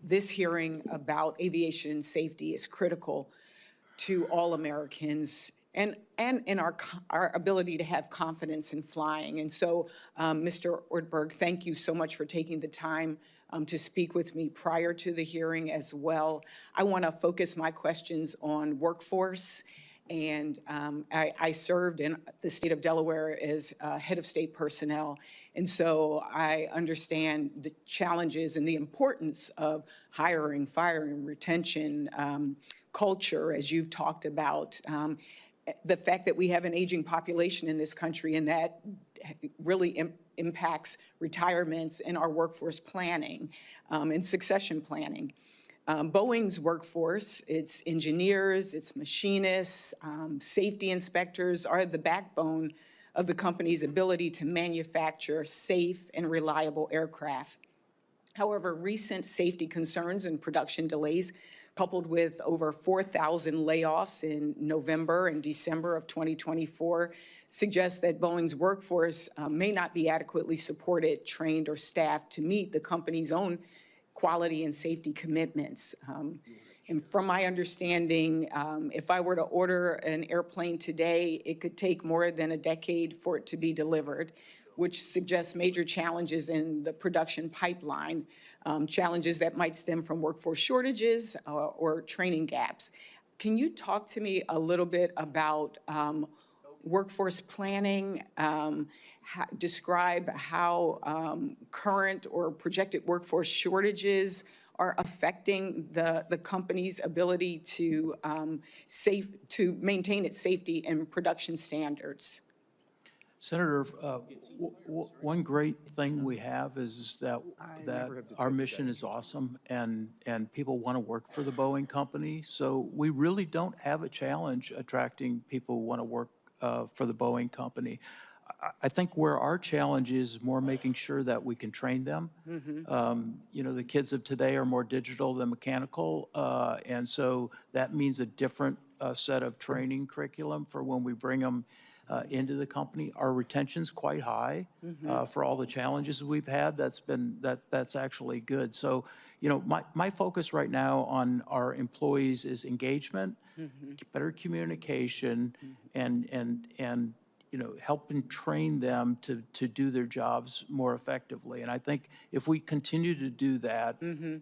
this hearing about aviation safety is critical to all Americans and in our ability to have confidence in flying. And so, Mr. Ortberg, thank you so much for taking the time to speak with me prior to the hearing as well. I want to focus my questions on workforce. And I served in the state of Delaware as head of state personnel. And so I understand the challenges and the importance of hiring, firing, retention, culture, as you've talked about. The fact that we have an aging population in this country, and that really impacts retirements and our workforce planning and succession planning. Boeing's workforce, its engineers, its machinists, safety inspectors are the backbone of the company's ability to manufacture safe and reliable aircraft. However, recent safety concerns and production delays, coupled with over 4,000 layoffs in November and December of 2024, suggest that Boeing's workforce may not be adequately supported, trained, or staffed to meet the company's own quality and safety commitments. And from my understanding, if I were to order an airplane today, it could take more than a decade for it to be delivered, which suggests major challenges in the production pipeline, challenges that might stem from workforce shortages or training gaps. Can you talk to me a little bit about workforce planning? Describe how current or projected workforce shortages are affecting the company's ability to maintain its safety and production standards. Senator, one great thing we have is that our mission is awesome, and people want to work for the Boeing company. So we really don't have a challenge attracting people who want to work for the Boeing company. I think where our challenge is more making sure that we can train them. You know, the kids of today are more digital than mechanical, and so that means a different set of training curriculum for when we bring them into the company. Our retention's quite high for all the challenges we've had. That's actually good. So, you know, my focus right now on our employees is engagement, better communication, and you know, helping train them to do their jobs more effectively. And I think if we continue to do that,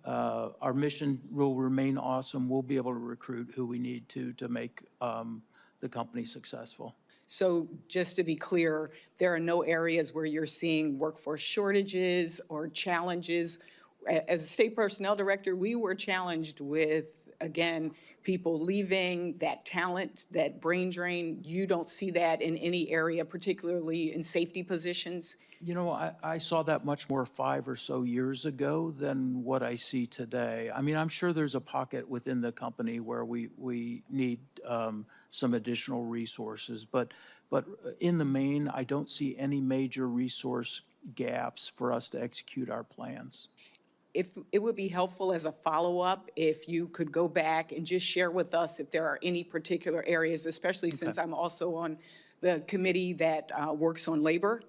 our mission will remain awesome. We'll be able to recruit who we need to make the company successful. So just to be clear, there are no areas where you're seeing workforce shortages or challenges as state personnel director, we were challenged with, again, people leaving, that talent, that brain drain. You don't see that in any area, particularly in safety positions. You know, I saw that much more 5 or so years ago than what I see today. I mean, I'm sure there's a pocket within the company where we need some additional resources, but in the main, I don't see any major resource gaps for us to execute our plans. If it would be helpful as a follow-up, if you could go back and just share with us if there are any particular areas, especially since I'm also on the committee that works on labor.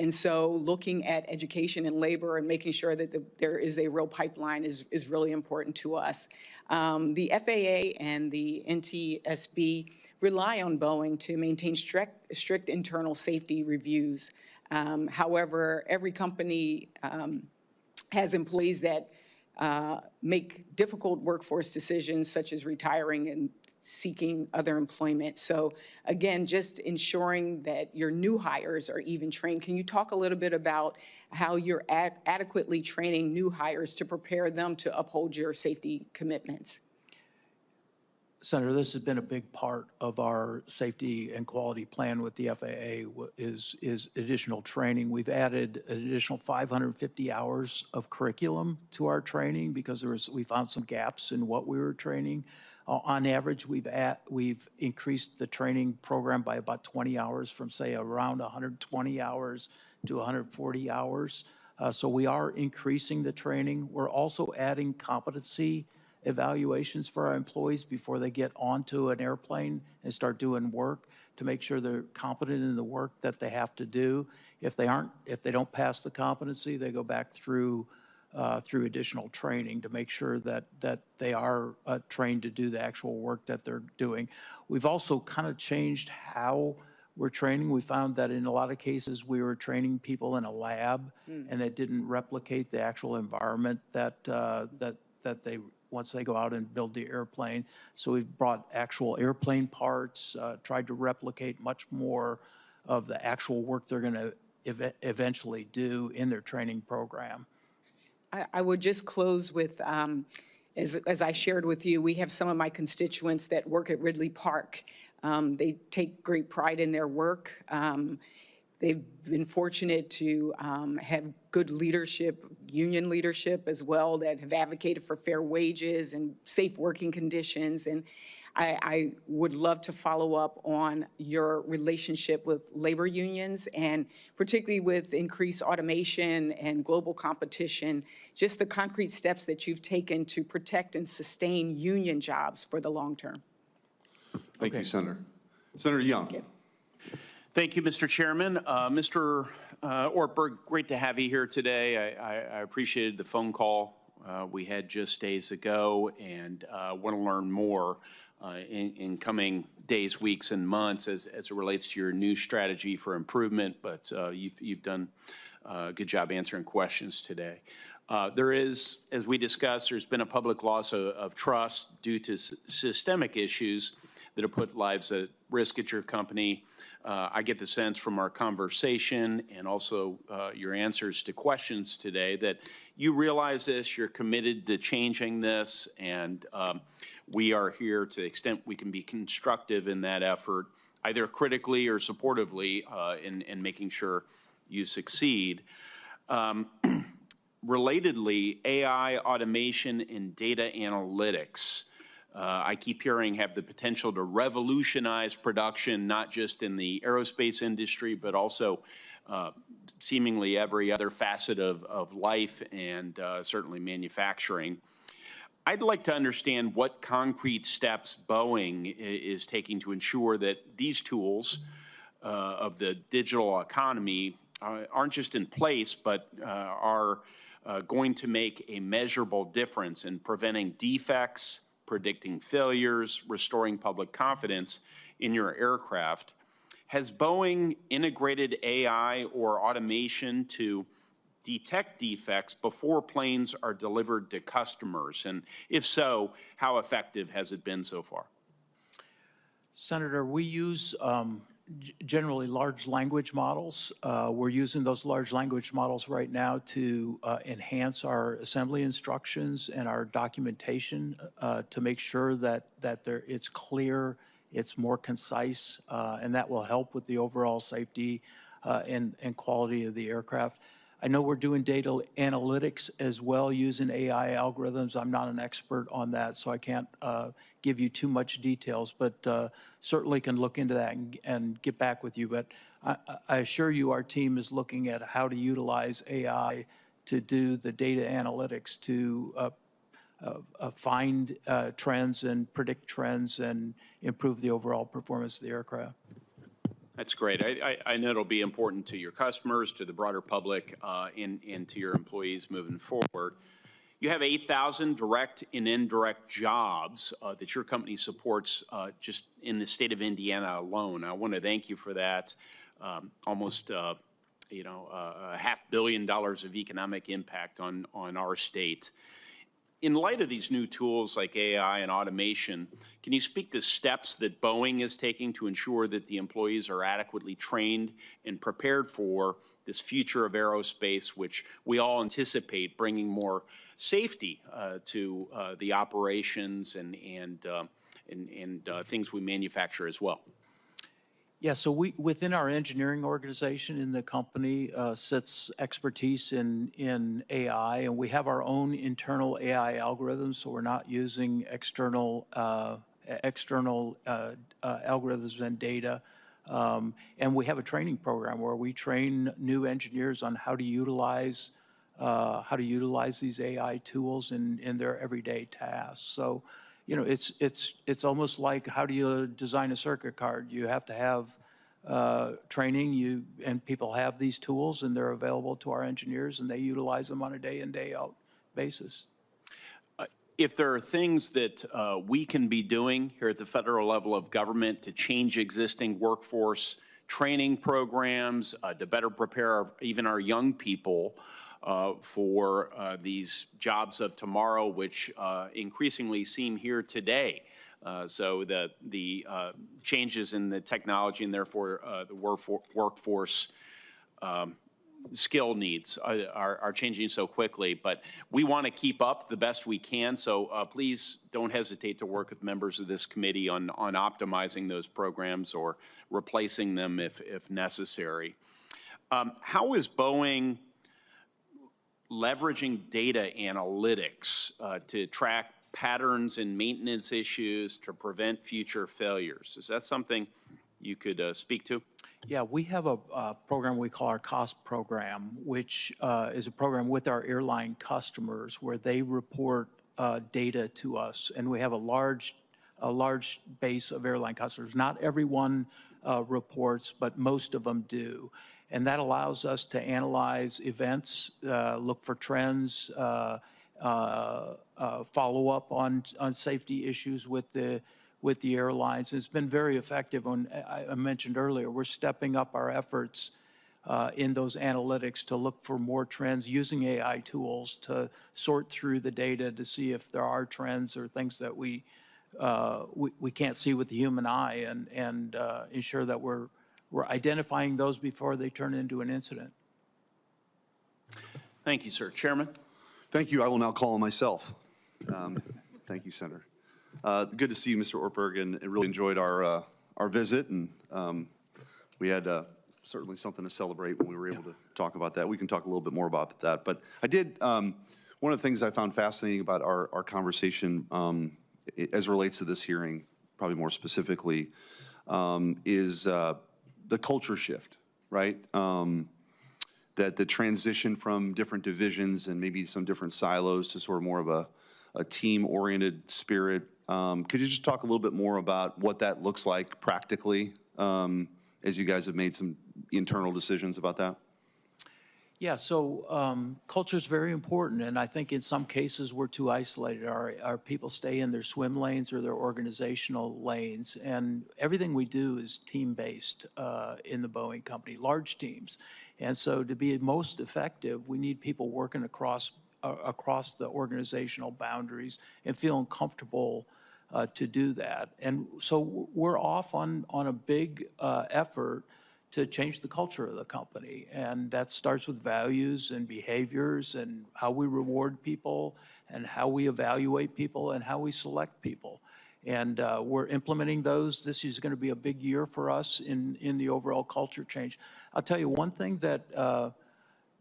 And so looking at education and labor and making sure that there is a real pipeline is really important to us. The FAA and the NTSB rely on Boeing to maintain strict internal safety reviews. However, every company has employees that make difficult workforce decisions, such as retiring and seeking other employment. So again, just ensuring that your new hires are even trained. Can you talk a little bit about how you're adequately training new hires to prepare them to uphold your safety commitments? Senator, this has been a big part of our safety and quality plan with the FAA is additional training. We've added an additional 550 hours of curriculum to our training because we found some gaps in what we were training. On average, we've increased the training program by about 20 hours from, say, around 120 hours to 140 hours. So we are increasing the training. We're also adding competency evaluations for our employees before they get onto an airplane and start doing work to make sure they're competent in the work that they have to do. If they don't pass the competency, they go back through additional training to make sure that they are trained to do the actual work that they're doing. We've also kind of changed how we're training. We found that in a lot of cases we were training people in a lab and it didn't replicate the actual environment that they once they go out and build the airplane. So we've brought actual airplane parts, tried to replicate much more of the actual work they're going to eventually do in their training program. I would just close with, as I shared with you, we have some of my constituents that work at Ridley Park. They take great pride in their work. They've been fortunate to have good leadership, union leadership as well, that have advocated for fair wages and safe working conditions. And I would love to follow up on your relationship with labor unions, and particularly with increased automation and global competition, just the concrete steps that you've taken to protect and sustain union jobs for the long term. Thank you, Senator. Senator Young. Thank you. Thank you, Mr. Chairman. Mr. Ortberg, great to have you here today. I appreciated the phone call we had just days ago, and want to learn more in coming days, weeks, and months as it relates to your new strategy for improvement, but you've done a good job answering questions today. There is, as we discussed, there's been a public loss of trust due to systemic issues that have put lives at risk at your company. I get the sense from our conversation and also your answers to questions today that you realize this, you're committed to changing this, and we are here to the extent we can be constructive in that effort, either critically or supportively in making sure you succeed. Relatedly, AI, automation, and data analytics, I keep hearing have the potential to revolutionize production, not just in the aerospace industry, but also seemingly every other facet of life and certainly manufacturing. I'd like to understand what concrete steps Boeing is taking to ensure that these tools of the digital economy aren't just in place, but are going to make a measurable difference in preventing defects, predicting failures, restoring public confidence in your aircraft. Has Boeing integrated AI or automation to detect defects before planes are delivered to customers? And if so, how effective has it been so far? Senator, we use generally large language models. We're using those large language models right now to enhance our assembly instructions and our documentation to make sure that it's clear, it's more concise, and that will help with the overall safety and quality of the aircraft. I know we're doing data analytics as well using AI algorithms. I'm not an expert on that, so I can't give you too much details, but certainly can look into that and get back with you. But I assure you our team is looking at how to utilize AI to do the data analytics to find trends and predict trends and improve the overall performance of the aircraft. That's great. I know it'll be important to your customers, to the broader public, and to your employees moving forward. You have 8,000 direct and indirect jobs that your company supports just in the state of Indiana alone. I want to thank you for that. Almost, $500 million of economic impact on our state. In light of these new tools like AI and automation, can you speak to steps that Boeing is taking to ensure that the employees are adequately trained and prepared for this future of aerospace, which we all anticipate bringing more safety to the operations and things we manufacture as well? Yeah, so within our engineering organization in the company sits expertise in AI, and we have our own internal AI algorithms, so we're not using external algorithms and data. And we have a training program where we train new engineers on how to utilize these AI tools in their everyday tasks. So, it's almost like, how do you design a circuit card? You have to have training, and people have these tools, and they're available to our engineers, and they utilize them on a day in, day out basis. If there are things that we can be doing here at the federal level of government to change existing workforce training programs, to better prepare even our young people for these jobs of tomorrow, which increasingly seem here today. So the changes in the technology and therefore the workforce skill needs are changing so quickly. But we want to keep up the best we can. So please don't hesitate to work with members of this committee on optimizing those programs or replacing them if necessary. How is Boeing leveraging data analytics to track patterns and maintenance issues to prevent future failures? Is that something you could speak to? Yeah, we have a program we call our COST program, which is a program with our airline customers where they report data to us, and we have a large base of airline customers. Not everyone reports, but most of them do. And that allows us to analyze events, look for trends, follow up on safety issues with the airlines. It's been very effective. I mentioned earlier, we're stepping up our efforts in those analytics to look for more trends using AI tools to sort through the data to see if there are trends or things that we can't see with the human eye, and ensure that we're identifying those before they turn into an incident. Thank you, sir. Chairman? Thank you. I will now call on myself. Thank you, Senator. Good to see you, Mr. Ortberg, and really enjoyed our visit, and we had certainly something to celebrate when we were able to talk about that. We can talk a little bit more about that, but I did, one of the things I found fascinating about our conversation as it relates to this hearing, probably more specifically, is the culture shift, right? That the transition from different divisions and maybe some different silos to sort of more of a team-oriented spirit. Could you just talk a little bit more about what that looks like practically as you guys have made some internal decisions about that? Yeah, so culture is very important, and I think in some cases we're too isolated. Our people stay in their swim lanes or their organizational lanes, and everything we do is team-based in the Boeing company, large teams. And so to be most effective, we need people working across the organizational boundaries and feeling comfortable to do that. And so we're off on a big effort to change the culture of the company. And that starts with values and behaviors and how we reward people and how we evaluate people and how we select people. And we're implementing those. This is going to be a big year for us in the overall culture change. I'll tell you one thing that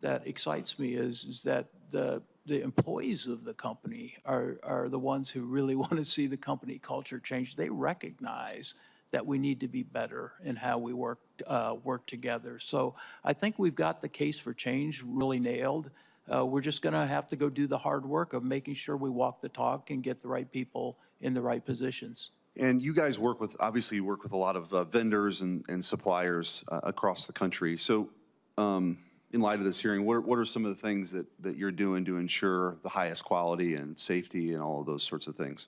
that excites me is that the employees of the company are the ones who really want to see the company culture change. They recognize that we need to be better in how we work together. So I think we've got the case for change really nailed. We're just going to have to go do the hard work of making sure we walk the talk and get the right people in the right positions. And you guys obviously work with a lot of vendors and suppliers across the country. So in light of this hearing, what are some of the things that you're doing to ensure the highest quality and safety and all of those sorts of things?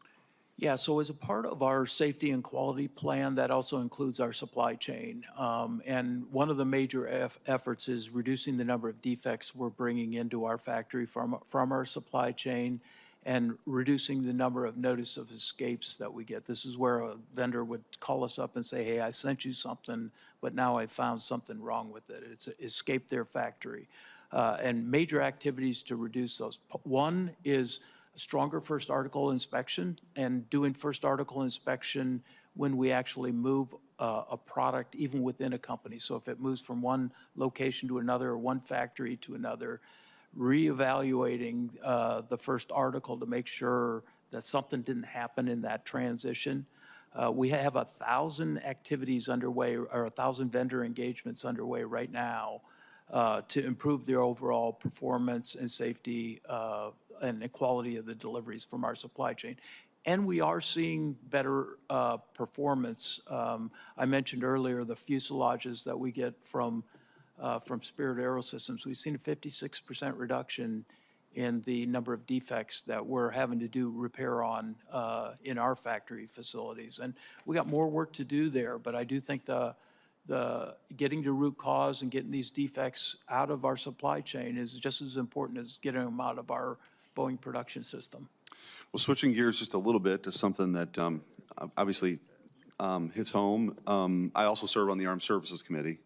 Yeah, so as a part of our safety and quality plan, that also includes our supply chain. And one of the major efforts is reducing the number of defects we're bringing into our factory from our supply chain and reducing the number of notice of escapes that we get. This is where a vendor would call us up and say, hey, I sent you something, but now I found something wrong with it. It's escaped their factory. And major activities to reduce those. One is stronger first article inspection and doing first article inspection when we actually move a product even within a company. So if it moves from one location to another or one factory to another, reevaluating the first article to make sure that something didn't happen in that transition. We have 1,000 activities underway or 1,000 vendor engagements underway right now to improve the overall performance and safety and the quality of the deliveries from our supply chain. And we are seeing better performance. I mentioned earlier the fuselages that we get from Spirit AeroSystems. We've seen a 56% reduction in the number of defects that we're having to do repair on in our factory facilities. And we got more work to do there, but I do think the getting to root cause and getting these defects out of our supply chain is just as important as getting them out of our Boeing production system. Well, switching gears just a little bit to something that obviously hits home. I also serve on the Armed Services Committee.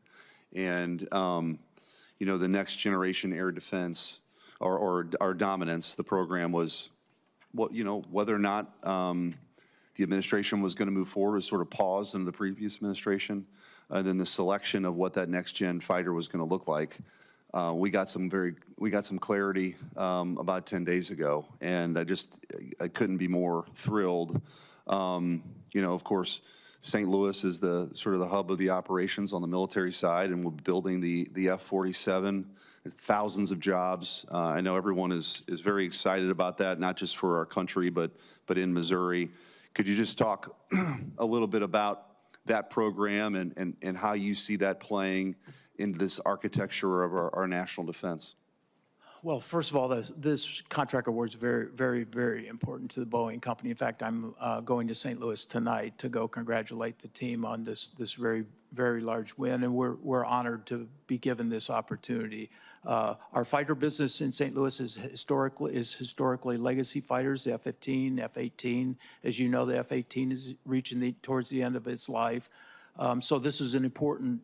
And, you know, the Next Generation Air Defense or our dominance, the program was, whether or not the administration was going to move forward was sort of paused in the previous administration. And then the selection of what that next gen fighter was going to look like. We got some clarity about 10 days ago, and I couldn't be more thrilled. You know, of course, St. Louis is the sort of the hub of the operations on the military side, and we're building the F-47. It's thousands of jobs. I know everyone is very excited about that, not just for our country, but in Missouri. Could you just talk a little bit about that program and how you see that playing into this architecture of our national defense? Well, first of all, this contract award is very, very, very important to the Boeing company. In fact, I'm going to St. Louis tonight to go congratulate the team on this very, very large win, and we're honored to be given this opportunity. Our fighter business in St. Louis is historically legacy fighters, the F-15, F-18. As you know, the F-18 is reaching towards the end of its life. So this is an important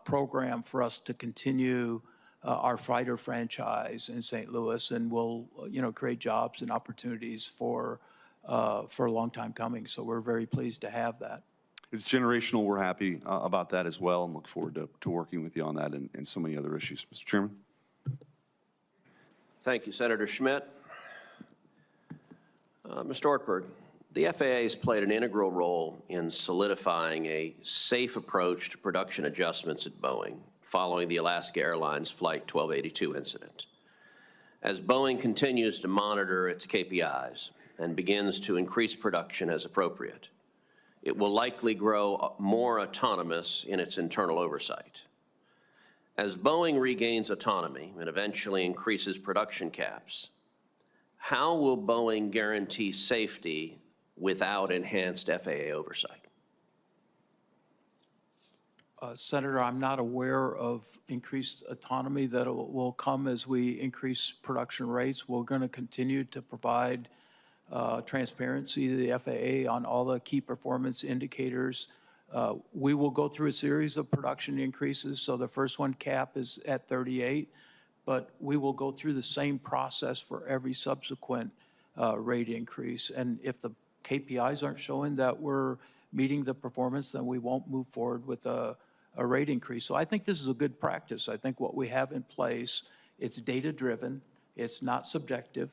program for us to continue our fighter franchise in St. Louis, and will create jobs and opportunities for a long time coming. So we're very pleased to have that. It's generational. We're happy about that as well, and look forward to working with you on that and so many other issues. Mr. Chairman. Thank you, Senator Schmidt. Mr. Ortberg, the FAA has played an integral role in solidifying a safe approach to production adjustments at Boeing following the Alaska Airlines Flight 1282 incident. As Boeing continues to monitor its KPIs and begins to increase production as appropriate, it will likely grow more autonomous in its internal oversight. As Boeing regains autonomy and eventually increases production caps, how will Boeing guarantee safety without enhanced FAA oversight? Senator, I'm not aware of increased autonomy that will come as we increase production rates. We're going to continue to provide transparency to the FAA on all the key performance indicators. We will go through a series of production increases. So the first one, cap, is at 38, but we will go through the same process for every subsequent rate increase. And if the KPIs aren't showing that we're meeting the performance, then we won't move forward with a rate increase. So I think this is a good practice. I think what we have in place, it's data-driven, it's not subjective.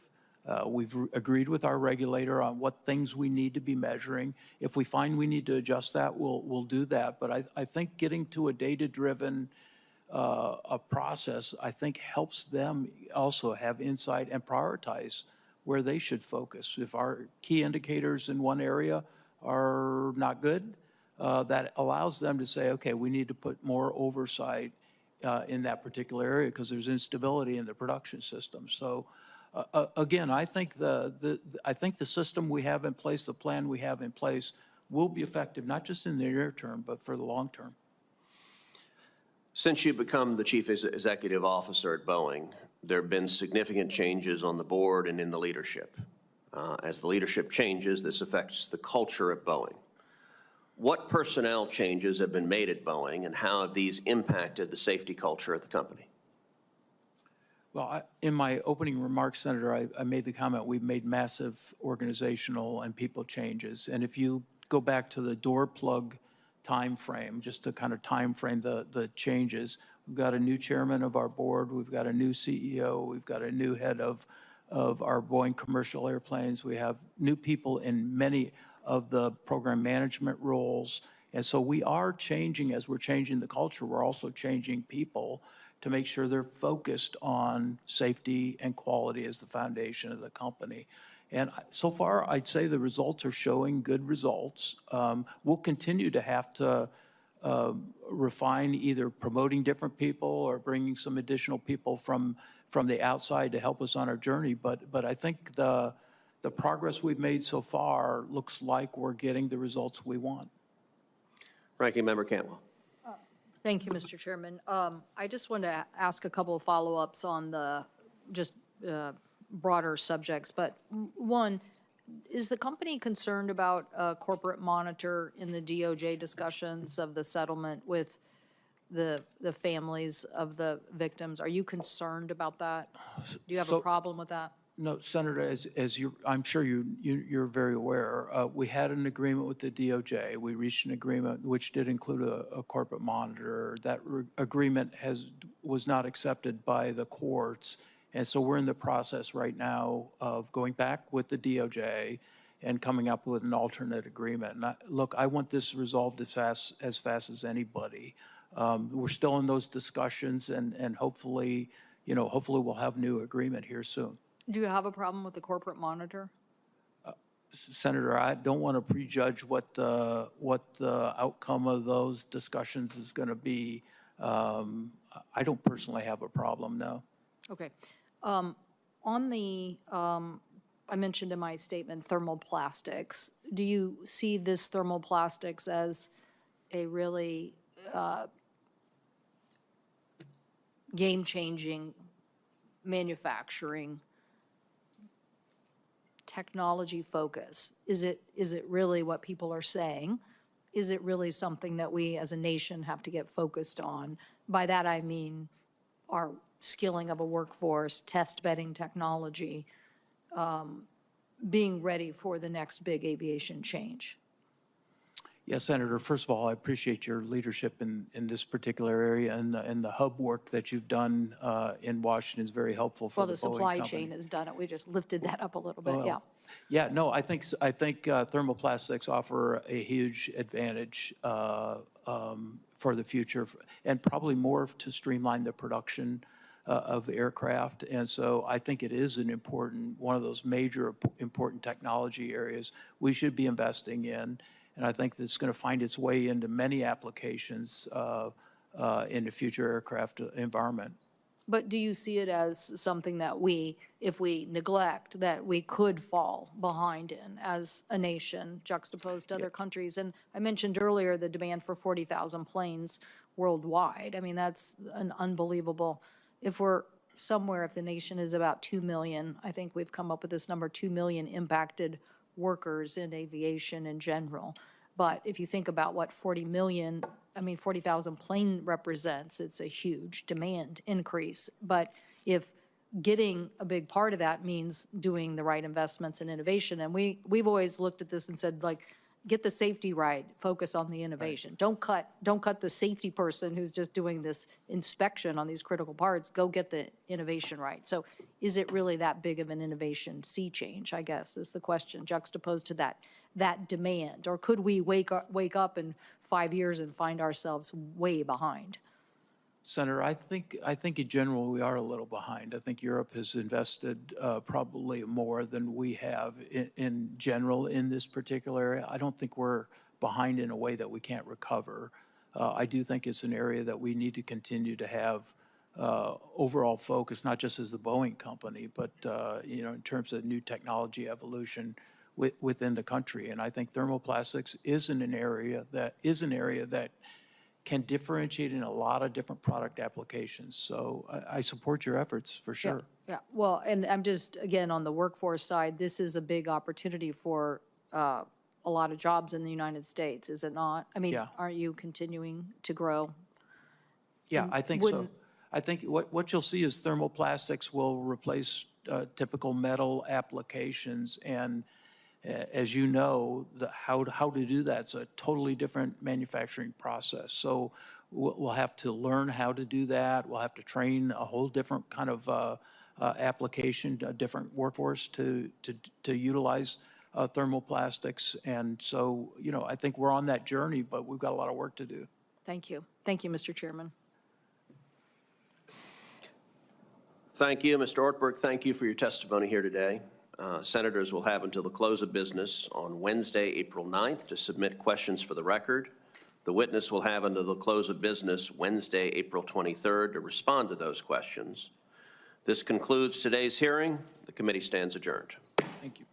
We've agreed with our regulator on what things we need to be measuring. If we find we need to adjust that, we'll do that. But I think getting to a data-driven process, I think helps them also have insight and prioritize where they should focus. If our key indicators in one area are not good, that allows them to say, okay, we need to put more oversight in that particular area because there's instability in the production system. So again, I think the system we have in place, the plan we have in place, will be effective, not just in the near term, but for the long term. Since you've become the Chief Executive Officer at Boeing, there have been significant changes on the board and in the leadership. As the leadership changes, this affects the culture at Boeing. What personnel changes have been made at Boeing, and how have these impacted the safety culture at the company? Well, in my opening remarks, Senator, I made the comment we've made massive organizational and people changes. And if you go back to the door plug time frame, just to kind of time frame the changes, we've got a new chairman of our board, we've got a new CEO, we've got a new head of our Boeing commercial airplanes, we have new people in many of the program management roles. And so we are changing, as we're changing the culture, we're also changing people to make sure they're focused on safety and quality as the foundation of the company. And so far, I'd say the results are showing good results. We'll continue to have to refine either promoting different people or bringing some additional people from the outside to help us on our journey. But I think the progress we've made so far looks like we're getting the results we want. Ranking Member Cantwell. Thank you, Mr. Chairman. I just want to ask a couple of follow-ups on the just broader subjects. But one, is the company concerned about a corporate monitor in the DOJ discussions of the settlement with the families of the victims? Are you concerned about that? Do you have a problem with that? No, Senator, as I'm sure you're very aware, we had an agreement with the DOJ. We reached an agreement which did include a corporate monitor. That agreement was not accepted by the courts, and so we're in the process right now of going back with the DOJ and coming up with an alternate agreement. And look, I want this resolved as fast as anybody. We're still in those discussions, and hopefully, hopefully we'll have new agreement here soon. Do you have a problem with the corporate monitor? Senator, I don't want to prejudge what the outcome of those discussions is going to be. I don't personally have a problem, no. Okay. On the, I mentioned in my statement thermoplastics. Do you see this thermoplastics as a really game-changing manufacturing technology focus? Is it really what people are saying? Is it really something that we as a nation have to get focused on? By that I mean our skilling of a workforce, test bedding technology, being ready for the next big aviation change. Yes, Senator, first of all, I appreciate your leadership in this particular area, and the hub work that you've done in Washington is very helpful for the Boeing company. Well, the supply chain has done it. We just lifted that up a little bit, yeah. Yeah, no, I think thermoplastics offer a huge advantage for the future, and probably more to streamline the production of aircraft. And so I think it is one of those major important technology areas we should be investing in. And I think it's going to find its way into many applications in the future aircraft environment. But do you see it as something that if we neglect, that we could fall behind in as a nation juxtaposed to other countries? And I mentioned earlier the demand for 40,000 planes worldwide. I mean, that's an unbelievable. If we're somewhere, if the nation is about 2 million, I think we've come up with this number, 2 million impacted workers in aviation in general. But if you think about what 40,000 plane represents, it's a huge demand increase. But if getting a big part of that means doing the right investments in innovation, and we've always looked at this and said, like, get the safety right, focus on the innovation. Don't cut the safety person who's just doing this inspection on these critical parts. Go get the innovation right. So is it really that big of an innovation sea change, I guess, is the question, juxtaposed to that demand? Or could we wake up in 5 years and find ourselves way behind? Senator, I think in general, we are a little behind. I think Europe has invested probably more than we have in general in this particular area. I don't think we're behind in a way that we can't recover. I do think it's an area that we need to continue to have overall focus, not just as the Boeing company, but in terms of new technology evolution within the country. And I think thermoplastics is an area that can differentiate in a lot of different product applications. So I support your efforts for sure. Yeah, well, and I'm just, again, on the workforce side, this is a big opportunity for a lot of jobs in the United States, is it not? I mean, Yeah. aren't you continuing to grow? Yeah, I think so. I think what you'll see is thermoplastics will replace typical metal applications, and as you know, how to do that's a totally different manufacturing process. So we'll have to learn how to do that. We'll have to train a whole different kind of application, a different workforce to utilize thermoplastics. And so, I think we're on that journey, but we've got a lot of work to do. Thank you. Thank you, Mr. Chairman. Thank you, Mr. Ortberg. Thank you for your testimony here today. Senators will have until the close of business on Wednesday, April 9th, to submit questions for the record. The witness will have until the close of business Wednesday, April 23rd, to respond to those questions. This concludes today's hearing. The committee stands adjourned. Thank you.